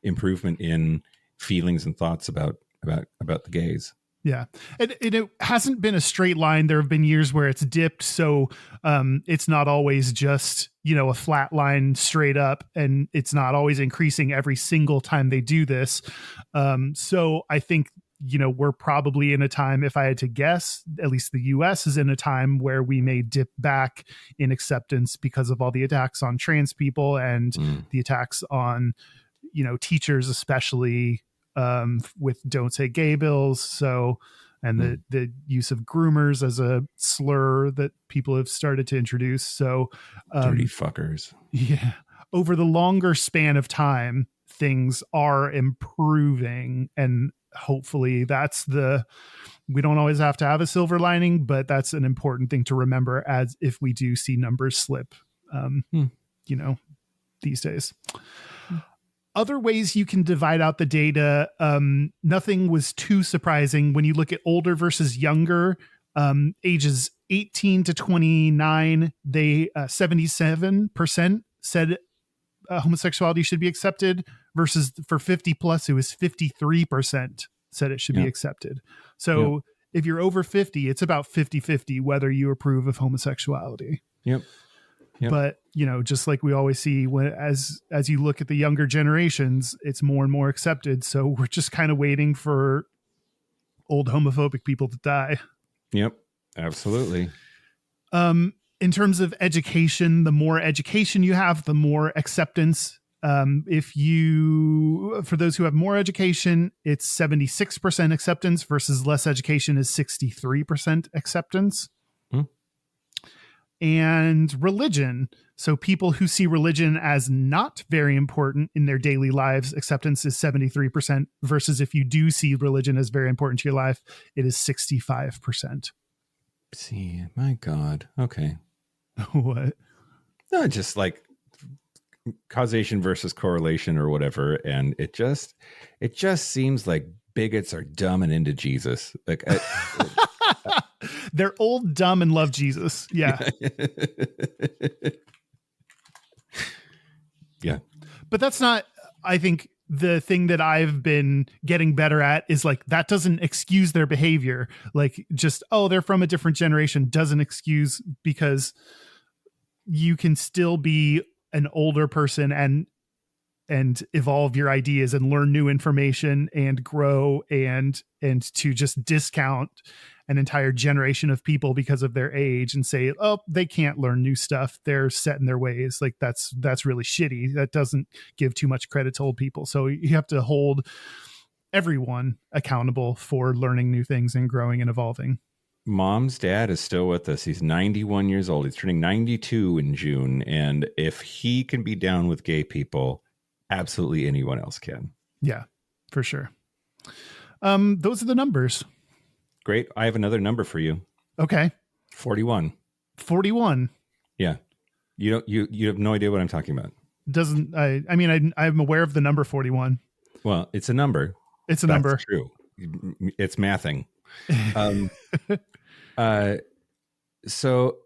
improvement in feelings and thoughts about the gays. Yeah. It hasn't been a straight line. There have been years where it's dipped. So it's not always just, a flat line straight up, and it's not always increasing every single time they do this. So I think, we're probably in a time, if I had to guess, at least the US is in a time where we may dip back in acceptance because of all the attacks on trans people and the attacks on, teachers, especially with Don't Say Gay bills. So, and the use of groomers as a slur that people have started to introduce. So, dirty fuckers. Yeah. Over the longer span of time, things are improving, and hopefully we don't always have to have a silver lining, but that's an important thing to remember as if we do see numbers slip, these days. Other ways you can divide out the data, nothing was too surprising. When you look at older versus younger, ages 18 to 29, they 77% said homosexuality should be accepted, versus for 50 plus, it was 53% said it should be accepted. So if you're over 50, it's about 50-50 whether you approve of homosexuality. Yep. But, just like we always see, as you look at the younger generations, it's more and more accepted. So we're just kind of waiting for old homophobic people to die. Yep, absolutely. In terms of education, the more education you have, the more acceptance. For those who have more education, it's 76% acceptance versus less education is 63% acceptance. And religion. So people who see religion as not very important in their daily lives, acceptance is 73% versus if you do see religion as very important to your life, it is 65%. See, my God. Okay. What? No, just like causation versus correlation or whatever. And it just seems like bigots are dumb and into Jesus. Like they're old, dumb, and love Jesus. Yeah. Yeah. But that's not, I think, the thing that I've been getting better at is like, that doesn't excuse their behavior. Like just, they're from a different generation doesn't excuse, because you can still be an older person and evolve your ideas and learn new information and grow and to just discount an entire generation of people because of their age and say, they can't learn new stuff, they're set in their ways. Like that's really shitty. That doesn't give too much credit to old people. So you have to hold everyone accountable for learning new things and growing and evolving. Mom's dad is still with us. He's 91 years old. He's turning 92 in June. And if he can be down with gay people, absolutely anyone else can. Yeah, for sure. Those are the numbers. Great. I have another number for you. Okay. 41. 41. Yeah. You have no idea what I'm talking about. I'm aware of the number 41. Well, it's a number. It's a number. True. It's mathing. So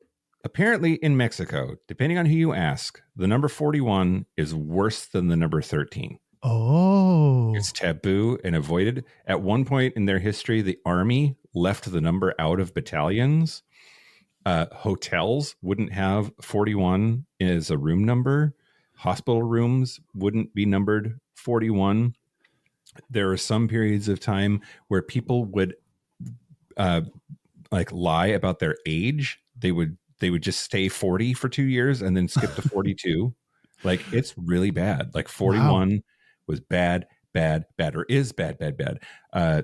apparently in Mexico, depending on who you ask, the number 41 is worse than the number 13. Oh. It's taboo and avoided. At one point in their history, the army left the number out of battalions. Hotels wouldn't have 41 as a room number. Hospital rooms wouldn't be numbered 41. There are some periods of time where people would lie about their age. They would just stay 40 for 2 years and then skip to 42. Like, it's really bad. Like 41 was bad, or is bad.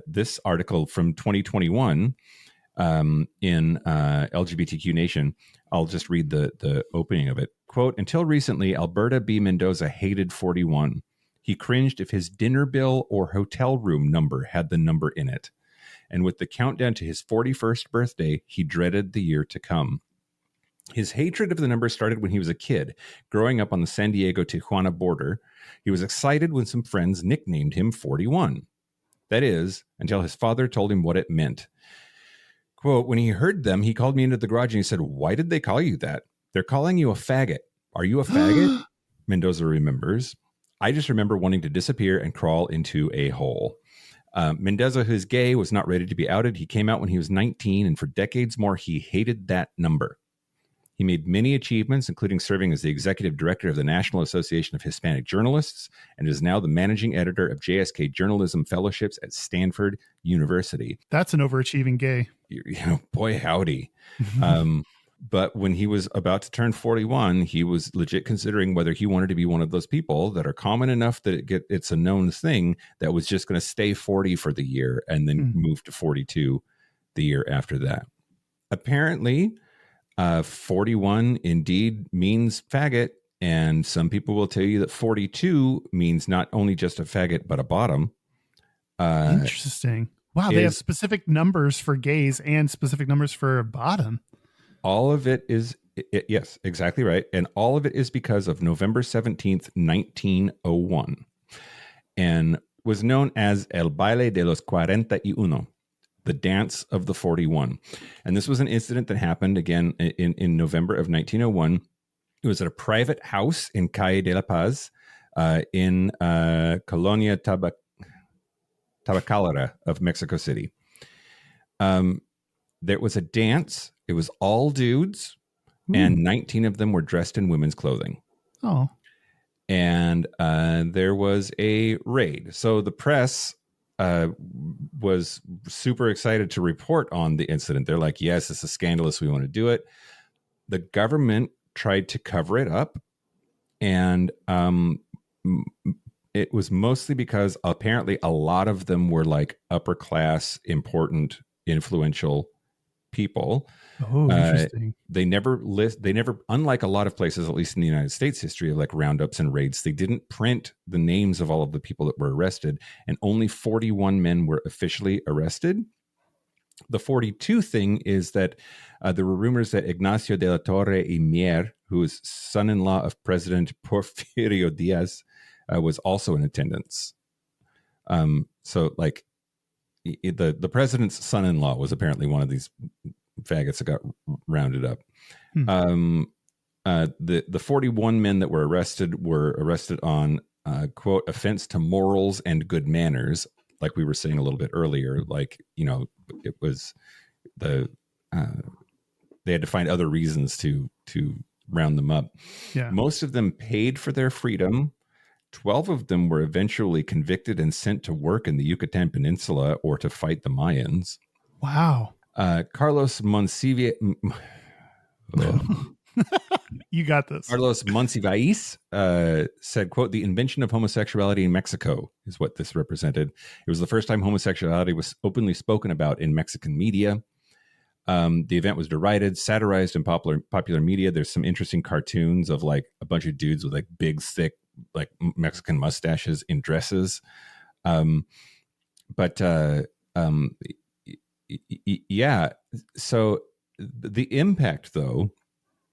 This article from 2021 in LGBTQ Nation, I'll just read the opening of it. Quote, until recently, Alberta B. Mendoza hated 41. He cringed if his dinner bill or hotel room number had the number in it. And with the countdown to his 41st birthday, he dreaded the year to come. His hatred of the number started when he was a kid, growing up on the San Diego-Tijuana border. He was excited when some friends nicknamed him 41. That is, until his father told him what it meant. Quote, when he heard them, he called me into the garage and he said, why did they call you that? They're calling you a faggot. Are you a faggot? Mendoza remembers. I just remember wanting to disappear and crawl into a hole. Mendoza, who's gay, was not ready to be outed. He came out when he was 19, and for decades more, he hated that number. He made many achievements, including serving as the executive director of the National Association of Hispanic Journalists, and is now the managing editor of JSK Journalism Fellowships at Stanford University. That's an overachieving gay. Boy, howdy. But when he was about to turn 41, he was legit considering whether he wanted to be one of those people that are common enough that it's a known thing that was just going to stay 40 for the year and then move to 42 the year after that. Apparently, 41 indeed means faggot. And some people will tell you that 42 means not only just a faggot, but a bottom. Interesting. Wow. They have specific numbers for gays and specific numbers for bottom. All of it is, yes, exactly right. And all of it is because of November 17th, 1901, and was known as El Baile de los 41, the dance of the 41. And this was an incident that happened again in November of 1901. It was at a private house in Calle de la Paz in Colonia Tabacalera of Mexico City. There was a dance. It was all dudes, and 19 of them were dressed in women's clothing. Oh. And there was a raid. So the press was super excited to report on the incident. They're like, yes, this is scandalous. We want to do it. The government tried to cover it up, and it was mostly because apparently a lot of them were like upper class, important, influential people. Oh, interesting. They never, unlike a lot of places, at least in the United States history of like roundups and raids, they didn't print the names of all of the people that were arrested, and only 41 men were officially arrested. The 42 thing is that there were rumors that Ignacio de la Torre y Mier, who is son-in-law of President Porfirio Diaz, was also in attendance. So like the president's son-in-law was apparently one of these faggots that got rounded up. The 41 men that were arrested on quote, offense to morals and good manners. Like we were saying a little bit earlier, like, you know, it was they had to find other reasons to round them up. Yeah. Most of them paid for their freedom. 12 of them were eventually convicted and sent to work in the Yucatan Peninsula or to fight the Mayans. Wow. Carlos Monsivais. You got this. Carlos Monsivais said, quote, the invention of homosexuality in Mexico is what this represented. It was the first time homosexuality was openly spoken about in Mexican media. The event was derided, satirized in popular media. There's some interesting cartoons of like a bunch of dudes with like big, thick, like Mexican mustaches in dresses. Yeah. So the impact, though,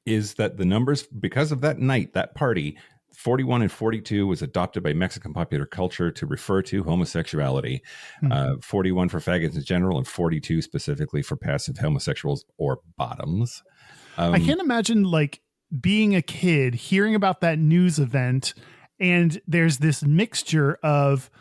is that the numbers, because of that night, that party, 41 and 42 was adopted by Mexican popular culture to refer to homosexuality. 41 for faggots in general, and 42 specifically for passive homosexuals or bottoms. I can't imagine like being a kid, hearing about that news event, and there's this mixture of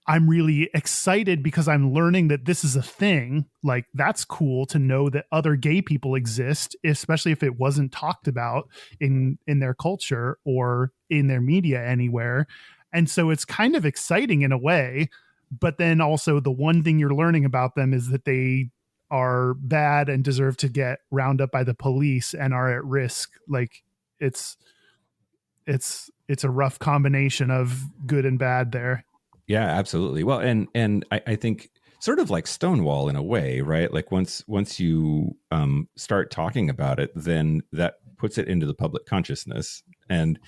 I'm really excited because I'm learning that this is a thing. Like, that's cool to know that other gay people exist, especially if it wasn't talked about in their culture or in their media anywhere. And so it's kind of exciting in a way, but then also the one thing you're learning about them is that they are bad and deserve to get round up by the police and are at risk. Like, it's a rough combination of good and bad there. Yeah, absolutely. Well, and I think sort of like Stonewall in a way, right? Like once you start talking about it, then that puts it into the public consciousness. And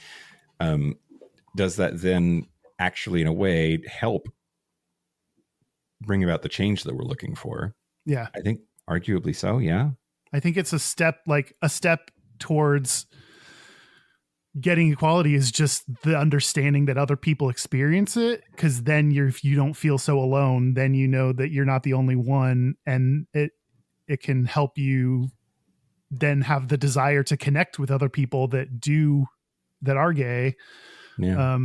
does that then actually, in a way, help bring about the change that we're looking for? Yeah. I think arguably so, yeah. I think it's a step towards getting equality is just the understanding that other people experience it, because then if you don't feel so alone, then you know that you're not the only one, and it can help you then have the desire to connect with other people that are gay. Yeah.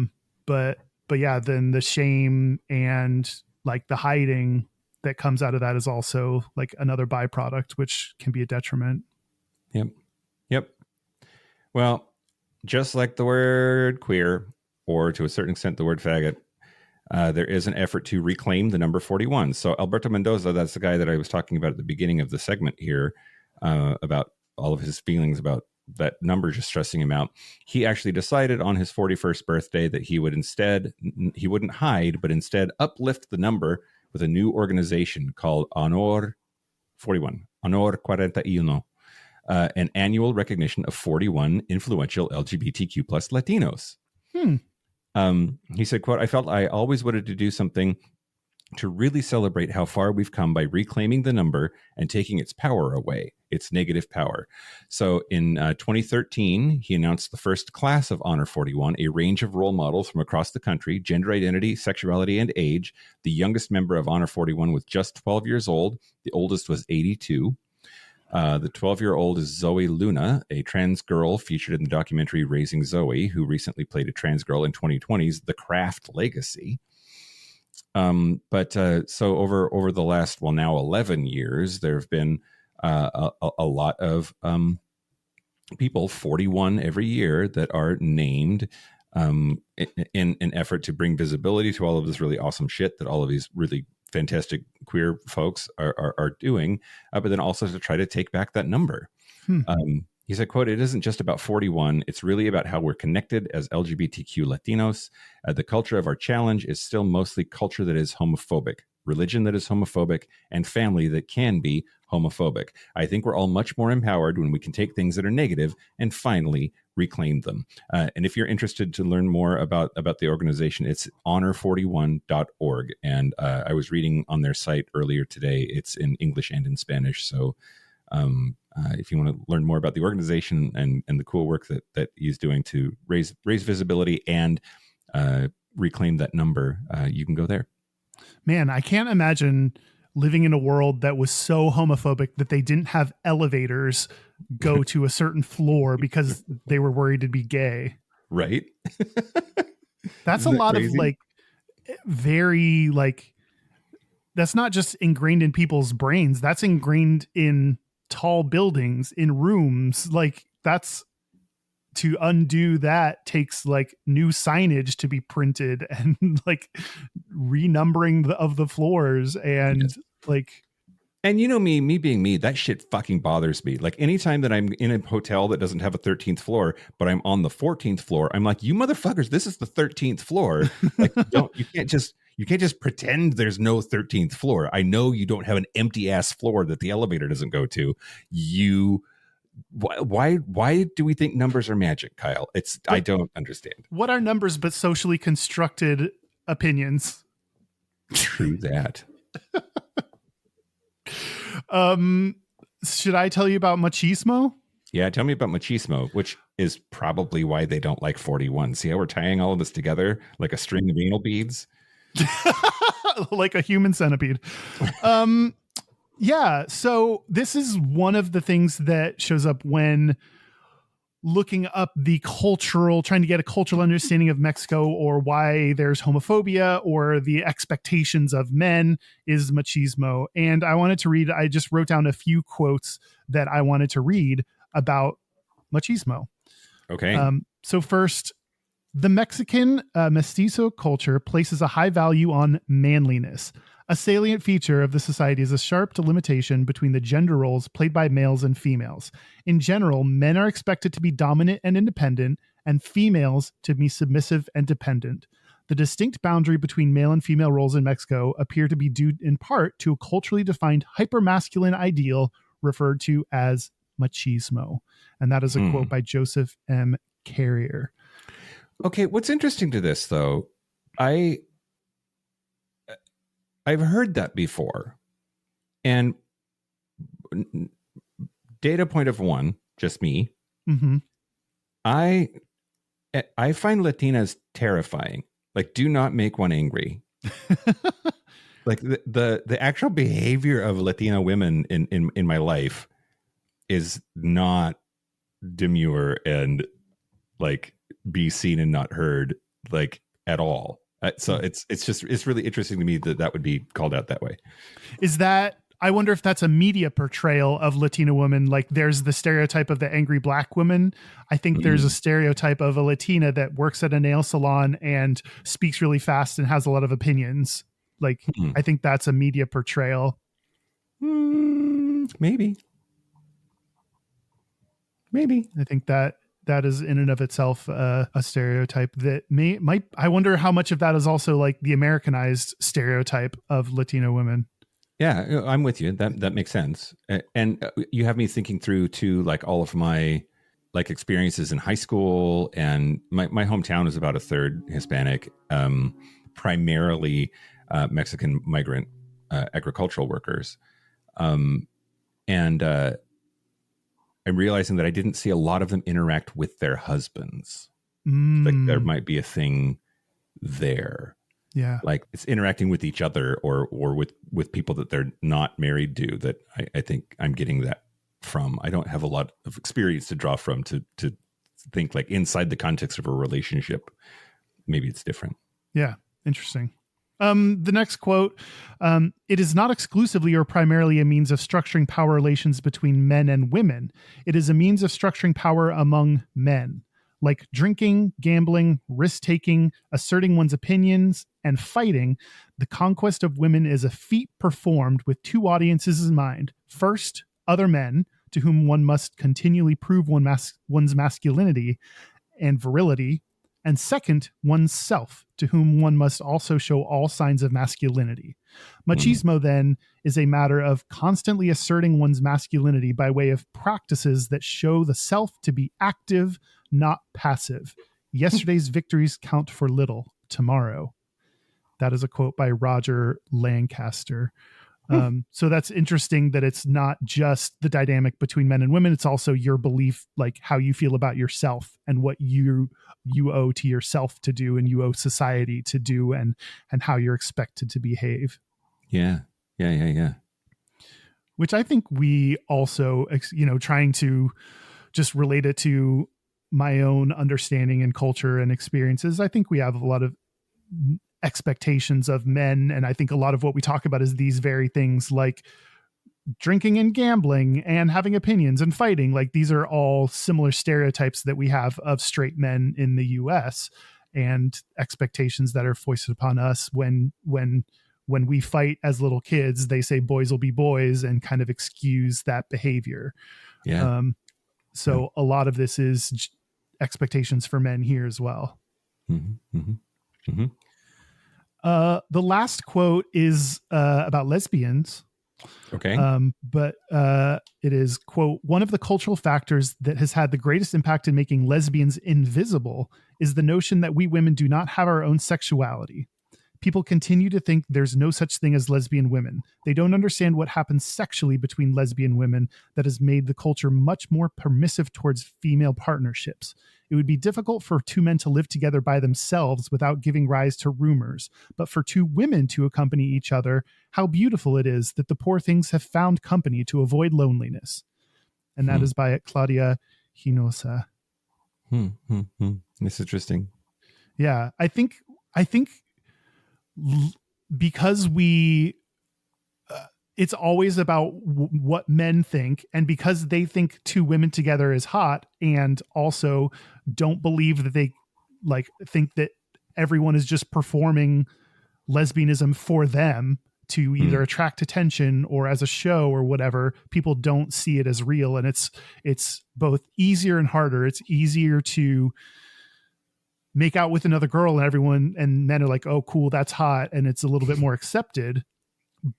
But yeah, then the shame and like the hiding that comes out of that is also like another byproduct, which can be a detriment. Yep. Well, just like the word queer, or to a certain extent the word faggot, there is an effort to reclaim the number 41. So Alberto Mendoza, that's the guy that I was talking about at the beginning of the segment here, about all of his feelings about that number just stressing him out. He actually decided on his 41st birthday that he wouldn't hide, but instead uplift the number with a new organization called Honor 41, Honor 41. An annual recognition of 41 influential LGBTQ plus Latinos. He said, quote, I felt I always wanted to do something to really celebrate how far we've come by reclaiming the number and taking its power away, its negative power. So in 2013, he announced the first class of Honor 41, a range of role models from across the country, gender identity, sexuality, and age. The youngest member of Honor 41 was just 12 years old. The oldest was 82. The 12-year-old is Zoe Luna, a trans girl featured in the documentary Raising Zoe, who recently played a trans girl in 2020's The Craft Legacy. So over the last, now 11 years, there have been a lot of people, 41 every year, that are named in an effort to bring visibility to all of this really awesome shit that all of these really fantastic queer folks are doing, but then also to try to take back that number. He said, quote, "It isn't just about 41. It's really about how we're connected as LGBTQ Latinos. The culture of our challenge is still mostly culture that is homophobic, religion that is homophobic, and family that can be homophobic. I think we're all much more empowered when we can take things that are negative and finally reclaim them." And if you're interested to learn more about the organization, it's honor41.org. And I was reading on their site earlier today. It's in English and in Spanish. So if you want to learn more about the organization and the cool work that he's doing to raise visibility and reclaim that number, you can go there. Man, I can't imagine living in a world that was so homophobic that they didn't have elevators go to a certain floor because they were worried to be gay. Right. That's a lot crazy? of like very like, that's not just ingrained in people's brains. That's ingrained in tall buildings, in rooms. Like, that's, to undo that takes like new signage to be printed and like renumbering of the floors and yes. like. And you know me being me, that shit fucking bothers me. Like anytime that I'm in a hotel that doesn't have a 13th floor, but I'm on the 14th floor, I'm like, you motherfuckers, this is the 13th floor. Like you can't just pretend there's no 13th floor. I know you don't have an empty ass floor that the elevator doesn't go to. Why do we think numbers are magic, Kyle? I don't understand. What are numbers but socially constructed opinions? True that. Should I tell you about machismo? Yeah, tell me about machismo, which is probably why they don't like 41. See how we're tying all of this together like a string of anal beads? Like a human centipede. Yeah, so this is one of the things that shows up when looking up trying to get a cultural understanding of Mexico, or why there's homophobia or the expectations of men, is machismo. And I just wrote down a few quotes that I wanted to read about machismo. Okay. So first, the Mexican mestizo culture places a high value on manliness. A salient feature of the society is a sharp delimitation between the gender roles played by males and females. In general, men are expected to be dominant and independent, and females to be submissive and dependent. The distinct boundary between male and female roles in Mexico appear to be due in part to a culturally defined hypermasculine ideal referred to as machismo. And that is a quote by Joseph M. Carrier. Okay, what's interesting to this, though, I've heard that before. And data point of one, just me. Mm-hmm. I find Latinas terrifying. Like, do not make one angry. Like the actual behavior of Latina women in my life is not demure and like be seen and not heard, like, at all. So it's really interesting to me that would be called out that way. I wonder if that's a media portrayal of Latina women. Like, there's the stereotype of the angry black woman. I think there's a stereotype of a Latina that works at a nail salon and speaks really fast and has a lot of opinions. Like, I think that's a media portrayal. Maybe. I think that is in and of itself a stereotype that might. I wonder how much of that is also like the Americanized stereotype of Latino women. Yeah, I'm with you. That makes sense. And you have me thinking through too, like all of my like experiences in high school, and my hometown is about a third Hispanic, primarily Mexican migrant agricultural workers. And I'm realizing that I didn't see a lot of them interact with their husbands. Like there might be a thing there. Yeah. Like it's interacting with each other or with people that they're not married to, that I think I'm getting that from. I don't have a lot of experience to draw from to think like inside the context of a relationship. Maybe it's different. Yeah. Interesting. The next quote, it is not exclusively or primarily a means of structuring power relations between men and women. It is a means of structuring power among men, like drinking, gambling, risk-taking, asserting one's opinions, and fighting. The conquest of women is a feat performed with two audiences in mind. First, other men, to whom one must continually prove one's masculinity and virility, and second, oneself, to whom one must also show all signs of masculinity. Machismo, then, is a matter of constantly asserting one's masculinity by way of practices that show the self to be active, not passive. Yesterday's victories count for little tomorrow. That is a quote by Roger Lancaster. So that's interesting that it's not just the dynamic between men and women. It's also your belief, like how you feel about yourself and what you owe to yourself to do and you owe society to do and how you're expected to behave. Yeah. Which I think we also, trying to just relate it to my own understanding and culture and experiences. I think we have a lot of expectations of men. And I think a lot of what we talk about is these very things like drinking and gambling and having opinions and fighting. Like these are all similar stereotypes that we have of straight men in the US and expectations that are foisted upon us when we fight as little kids, they say boys will be boys and kind of excuse that behavior. Yeah. So a lot of this is expectations for men here as well. The last quote is about lesbians. Okay. But it is, quote, one of the cultural factors that has had the greatest impact in making lesbians invisible is the notion that we women do not have our own sexuality. People continue to think there's no such thing as lesbian women. They don't understand what happens sexually between lesbian women that has made the culture much more permissive towards female partnerships. It would be difficult for two men to live together by themselves without giving rise to rumors, but for two women to accompany each other, how beautiful it is that the poor things have found company to avoid loneliness. And that is by Claudia Hinosa. That's interesting. Yeah, I think because we it's always about what men think, and because they think two women together is hot and also don't believe that they like think that everyone is just performing lesbianism for them to either attract attention or as a show or whatever, people don't see it as real. And it's both easier and harder. It's easier to make out with another girl and men are like, oh, cool, that's hot. And it's a little bit more accepted.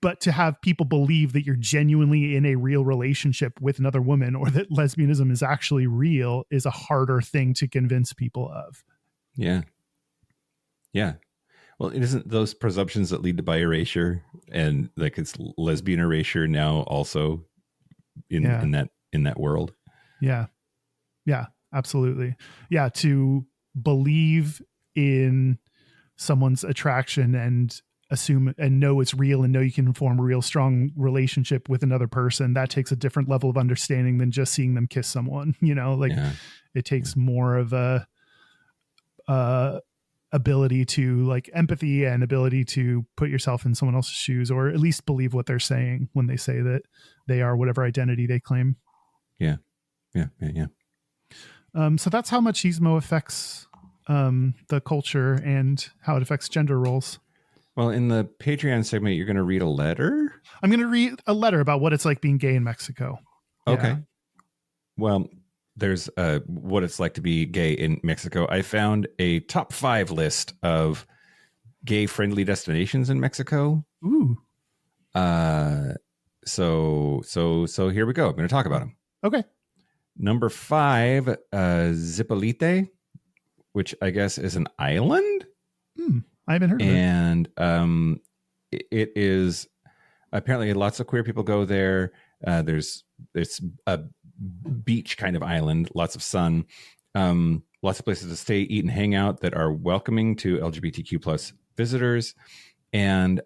But to have people believe that you're genuinely in a real relationship with another woman or that lesbianism is actually real is a harder thing to convince people of. Yeah. Yeah. Well, it isn't those presumptions that lead to bi erasure and like it's lesbian erasure now also in that world. Yeah. Yeah, absolutely. Yeah. To believe in someone's attraction and assume and know it's real and know you can form a real strong relationship with another person, that takes a different level of understanding than just seeing them kiss someone, it takes more of a ability to like empathy and ability to put yourself in someone else's shoes, or at least believe what they're saying when they say that they are whatever identity they claim. Yeah. So that's how machismo affects the culture and how it affects gender roles. Well, in the Patreon segment, you're going to read a letter? I'm going to read a letter about what it's like being gay in Mexico. Okay. Yeah. Well, there's what it's like to be gay in Mexico. I found a top 5 list of gay-friendly destinations in Mexico. Ooh. So here we go. I'm going to talk about them. Okay. Number 5, Zipolite, which I guess is an island. I haven't heard of it. And it is apparently lots of queer people go there. It's a beach kind of island, lots of sun, lots of places to stay, eat, and hang out that are welcoming to LGBTQ plus visitors. And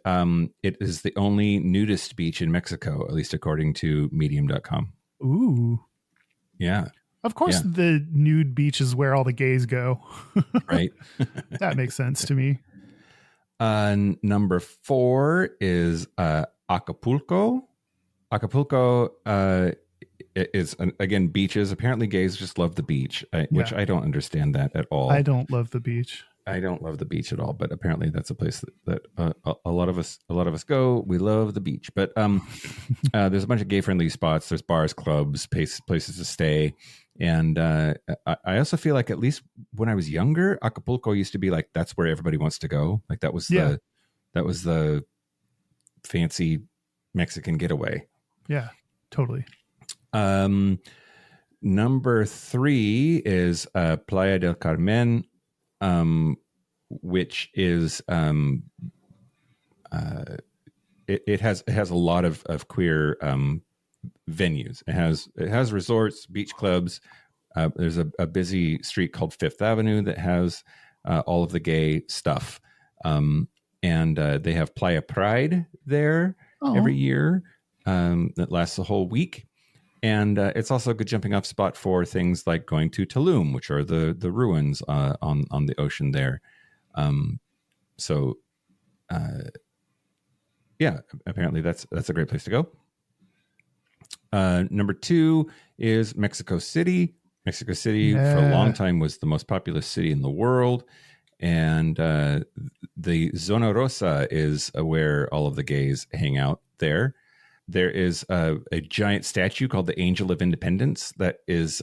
it is the only nudist beach in Mexico, at least according to medium.com. Ooh. Yeah. Of course, the nude beach is where all the gays go. Right. That makes sense to me. Number 4 is Acapulco. Acapulco is, again, beaches. Apparently gays just love the beach, which I don't understand that at all. I don't love the beach. I don't love the beach at all, but apparently that's a place that a lot of us go. We love the beach, but there's a bunch of gay friendly spots. There's bars, clubs, places to stay, and I also feel like, at least when I was younger, Acapulco used to be like, that's where everybody wants to go. Like that was the fancy Mexican getaway. Yeah, totally. Number 3 is Playa del Carmen. Which is it has a lot of queer venues. It has resorts, beach clubs. There's a busy street called Fifth Avenue that has all of the gay stuff, and they have Playa Pride there every year that lasts a whole week. And it's also a good jumping off spot for things like going to Tulum, which are the ruins on the ocean there. Apparently that's a great place to go. Number 2 is Mexico City. Mexico City for a long time was the most populous city in the world. And the Zona Rosa is where all of the gays hang out there. There is a giant statue called the Angel of Independence that is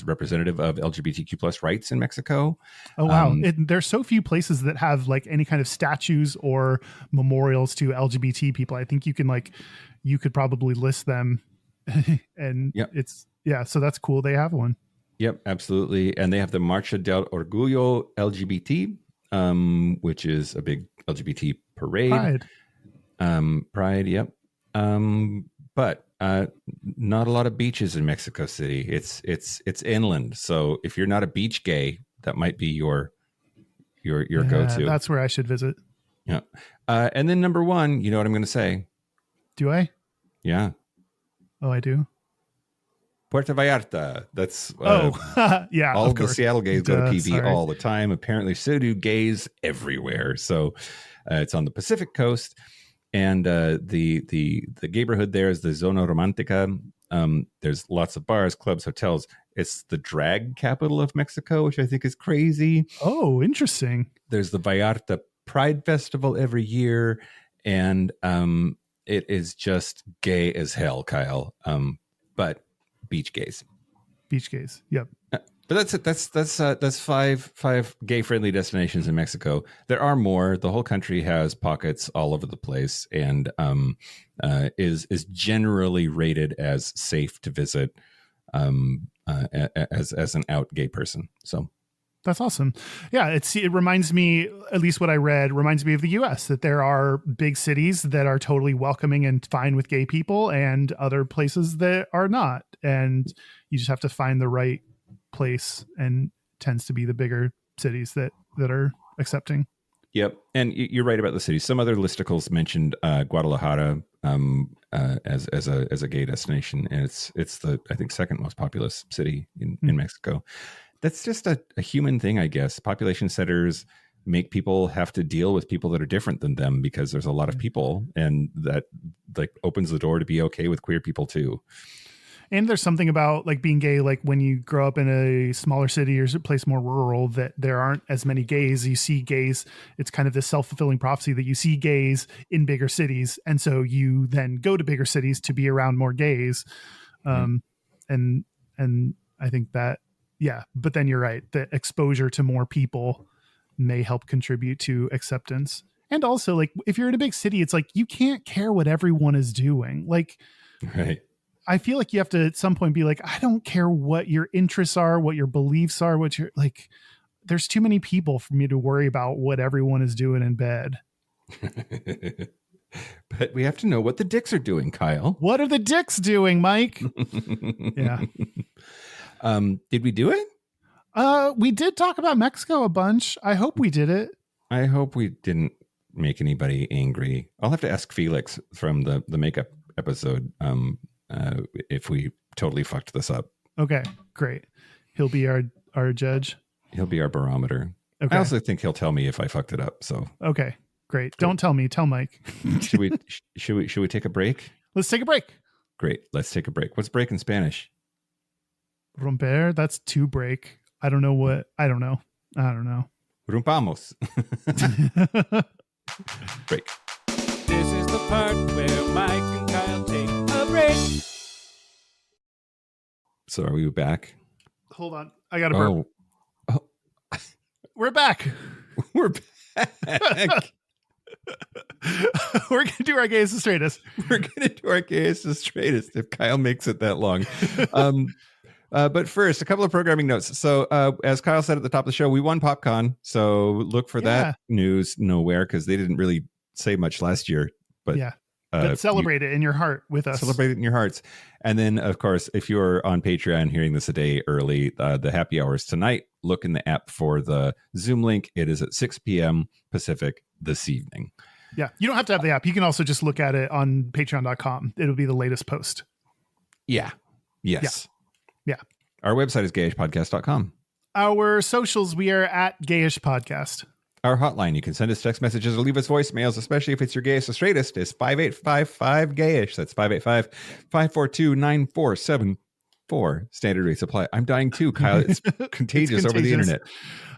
representative of LGBTQ plus rights in Mexico. Oh, wow. There's so few places that have like any kind of statues or memorials to LGBT people. I think you could probably list them and so that's cool. They have one. Yep, absolutely. And they have the Marcha del Orgullo LGBT, which is a big LGBT parade. Pride, yep. But not a lot of beaches in Mexico City. It's inland. So if you're not a beach gay, that might be your go-to. That's where I should visit. Yeah. And then number 1, you know what I'm going to say? Do I? Yeah. Oh, I do. Puerto Vallarta. That's yeah. All the Seattle gays go to PV all the time. Apparently, so do gays everywhere. So it's on the Pacific Coast. And the neighborhood there is the Zona Romantica. There's lots of bars, clubs, hotels. It's the drag capital of Mexico, which I think is crazy. Oh, interesting. There's the Vallarta Pride Festival every year, and it is just gay as hell, Kyle. But beach gays. Beach gays. Yep. But that's it. That's five gay friendly destinations in Mexico. There are more. The whole country has pockets all over the place, and is generally rated as safe to visit as an out gay person. So that's awesome. Yeah, it reminds me, at least what I read, reminds me of the U.S., that there are big cities that are totally welcoming and fine with gay people, and other places that are not. And you just have to find the right place, and tends to be the bigger cities that are accepting. Yep. And you're right about the cities. Some other listicles mentioned Guadalajara as a gay destination, and it's the, I think, second most populous city in Mexico. That's just a human thing, I guess. Population centers make people have to deal with people that are different than them because there's a lot of people, and that like opens the door to be okay with queer people too. And there's something about like being gay, like when you grow up in a smaller city or a place more rural, that there aren't as many gays. You see gays. It's kind of this self-fulfilling prophecy that you see gays in bigger cities. And so you then go to bigger cities to be around more gays. And I think that, yeah, but then you're right. The exposure to more people may help contribute to acceptance. And also, like, if you're in a big city, it's like, you can't care what everyone is doing. Like, right. I feel like you have to at some point be like, I don't care what your interests are, what your beliefs are, what you're like, there's too many people for me to worry about what everyone is doing in bed. But we have to know what the dicks are doing, Kyle. What are the dicks doing, Mike? Yeah. Did we do it? We did talk about Mexico a bunch. I hope we did it. I hope we didn't make anybody angry. I'll have to ask Felix from the makeup episode if we totally fucked this up. Okay, great. He'll be our judge. He'll be our barometer. Okay. I also think he'll tell me if I fucked it up. So okay, great. Don't tell me. Tell Mike. should we take a break? Let's take a break. Great. Let's take a break. What's break in Spanish? Romper. That's to break. I don't know. Rompamos. Break. This is the part where Mike and Kyle take a break. So are we back? Hold on. I got to burp. Oh. We're back. We're back. We're going to do our Gayest and Straightest. We're going to do our Gayest and Straightest if Kyle makes it that long. But first, a couple of programming notes. So as Kyle said at the top of the show, we won PopCon. So look for that news nowhere because they didn't really say much last year. But but celebrate it in your heart with us. Celebrate it in your hearts. And then, of course, if you're on Patreon hearing this a day early, the happy hours tonight, look in the app for the Zoom link. It is at 6 p.m. Pacific this evening. Yeah. You don't have to have the app. You can also just look at it on patreon.com. It'll be the latest post. Yeah. Yes. Yeah. Our website is gayishpodcast.com. Our socials, we are at Gayish Podcast. Our hotline, you can send us text messages or leave us voicemails, especially if it's your Gayest or Straightest, is 5855-GAYISH. That's 582-947-4. Standard rates apply. I'm dying too, Kyle. It's contagious over the internet.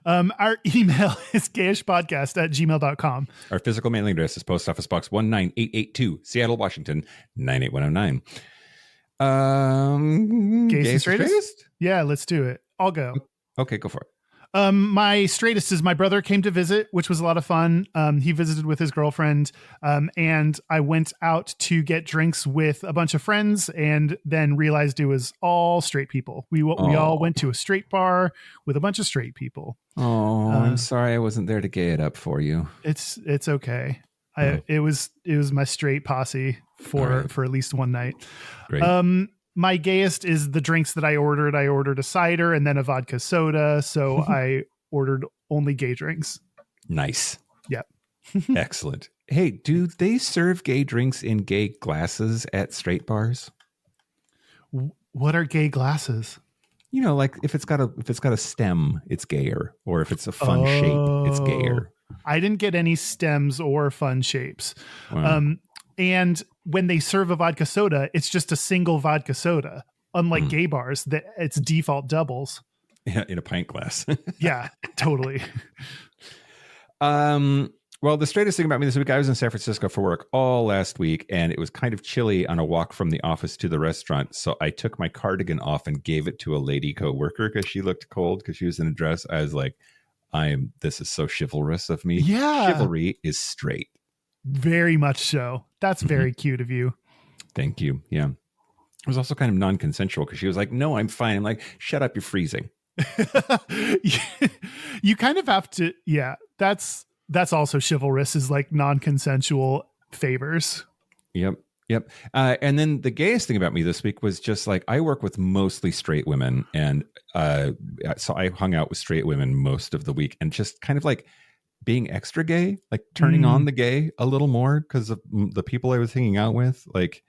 Our email is gayishpodcast@gmail.com. Our physical mailing address is Post Office Box 19882, Seattle, Washington, 98109. Gayest and Straightest? Yeah, let's do it. I'll go. Okay, go for it. My straightest is my brother came to visit, which was a lot of fun. He visited with his girlfriend, and I went out to get drinks with a bunch of friends and then realized it was all straight people. We all went to a straight bar with a bunch of straight people. Oh, I'm sorry I wasn't there to gay it up for you. It's okay. It was my straight posse for at least one night. Great. My gayest is the drinks that I ordered. I ordered a cider and then a vodka soda. So I ordered only gay drinks. Nice. Yep. Excellent. Hey, do they serve gay drinks in gay glasses at straight bars? What are gay glasses? You know, like if it's got a stem, it's gayer, or if it's a fun shape, it's gayer. I didn't get any stems or fun shapes. Wow. And when they serve a vodka soda, it's just a single vodka soda. Unlike gay bars, that it's default doubles. Yeah, in a pint glass. Yeah, totally. Well, the straightest thing about me this week, I was in San Francisco for work all last week, and it was kind of chilly on a walk from the office to the restaurant. So I took my cardigan off and gave it to a lady coworker because she looked cold because she was in a dress. I was like, this is so chivalrous of me. Yeah. Chivalry is straight. Very much so. That's very cute of you. Thank you. Yeah. It was also kind of non-consensual because she was like, no, I'm fine. I'm like, shut up, you're freezing. You kind of have to. Yeah, that's also chivalrous, is like non-consensual favors. Yep. And then the gayest thing about me this week was just like, I work with mostly straight women. And so I hung out with straight women most of the week and just kind of like being extra gay, like turning on the gay a little more because of the people I was hanging out with. Like,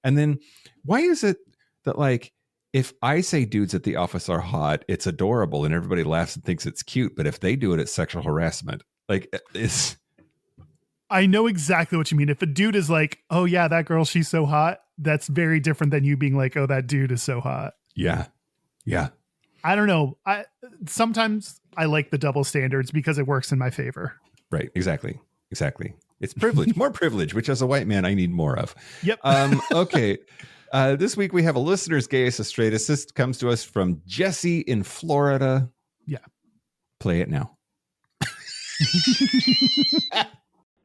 and then why is it that like, if I say dudes at the office are hot, it's adorable and everybody laughs and thinks it's cute. But if they do it, it's sexual harassment. Like I know exactly what you mean. If a dude is like, oh yeah, that girl, she's so hot. That's very different than you being like, oh, that dude is so hot. Yeah. I don't know. Sometimes I like the double standards because it works in my favor. Right. Exactly. It's privilege, more privilege, which as a white man, I need more of. Yep. Okay. This week we have a listener's Gayest or Straightest. This comes to us from Jesse in Florida. Yeah. Play it now.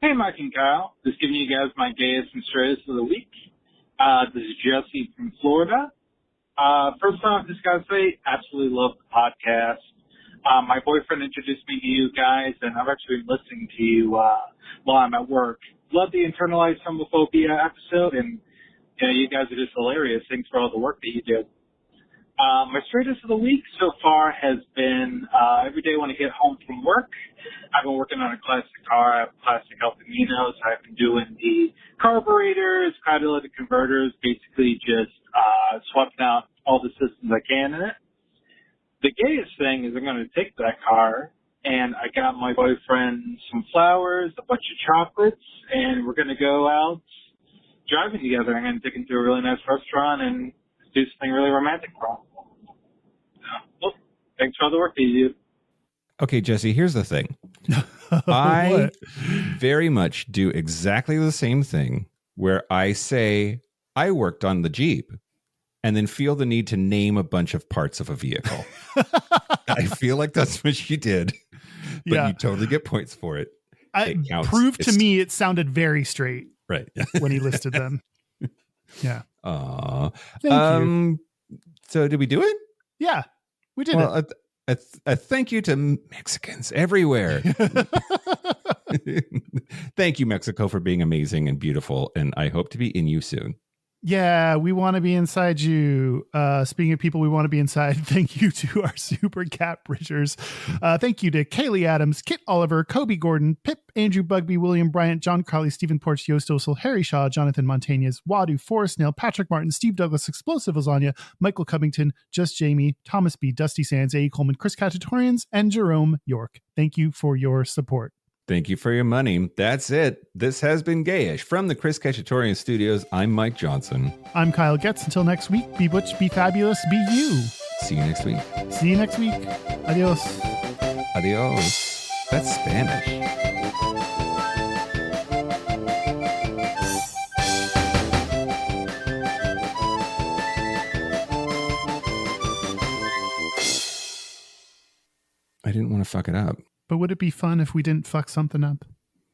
Hey, Mike and Kyle. Just giving you guys my Gayest and Straightest of the week. This is Jesse from Florida. First off, just got to say, absolutely love the podcast. My boyfriend introduced me to you guys, and I've actually been listening to you while I'm at work. Love the internalized homophobia episode, and you guys are just hilarious. Thanks for all the work that you do. My straightest of the week so far has been every day when I get home from work, I've been working on a classic car. I have plastic Alpaminos. I've been doing the carburetors, catalytic converters, basically just swapping out all the systems I can in it. The gayest thing is I'm going to take that car, and I got my boyfriend some flowers, a bunch of chocolates, and we're going to go out driving together. I'm going to take him to a really nice restaurant and do something really romantic for him. Well, thanks for all the work that you do. Okay, Jesse, here's the thing. I very much do exactly the same thing where I say I worked on the Jeep and then feel the need to name a bunch of parts of a vehicle. I feel like that's what you did, but you totally get points for it. Prove to me it sounded very straight. Right. When he listed them. Yeah. Thank you. So did we do it? Yeah, we did it. A thank you to Mexicans everywhere. Thank you, Mexico, for being amazing and beautiful. And I hope to be in you soon. Yeah, we want to be inside you. Speaking of people we want to be inside, thank you to our super cat bridgers. Thank you to Kaylee Adams, Kit Oliver, Kobe Gordon, Pip, Andrew Bugby, William Bryant, John Carley, Stephen Porch, Yost Osel, Harry Shaw, Jonathan Montañez, Wadu, Forrest Nail, Patrick Martin, Steve Douglas, Explosive Lasagna, Michael Covington, Just Jamie, Thomas B, Dusty Sands, A. Coleman, Chris Catatorians, and Jerome York. Thank you for your support. Thank you for your money. That's it. This has been Gayish. From the Chris Catatorian Studios, I'm Mike Johnson. I'm Kyle Getz. Until next week, be butch, be fabulous, be you. See you next week. See you next week. Adios. Adios. That's Spanish. I didn't want to fuck it up. But would it be fun if we didn't fuck something up?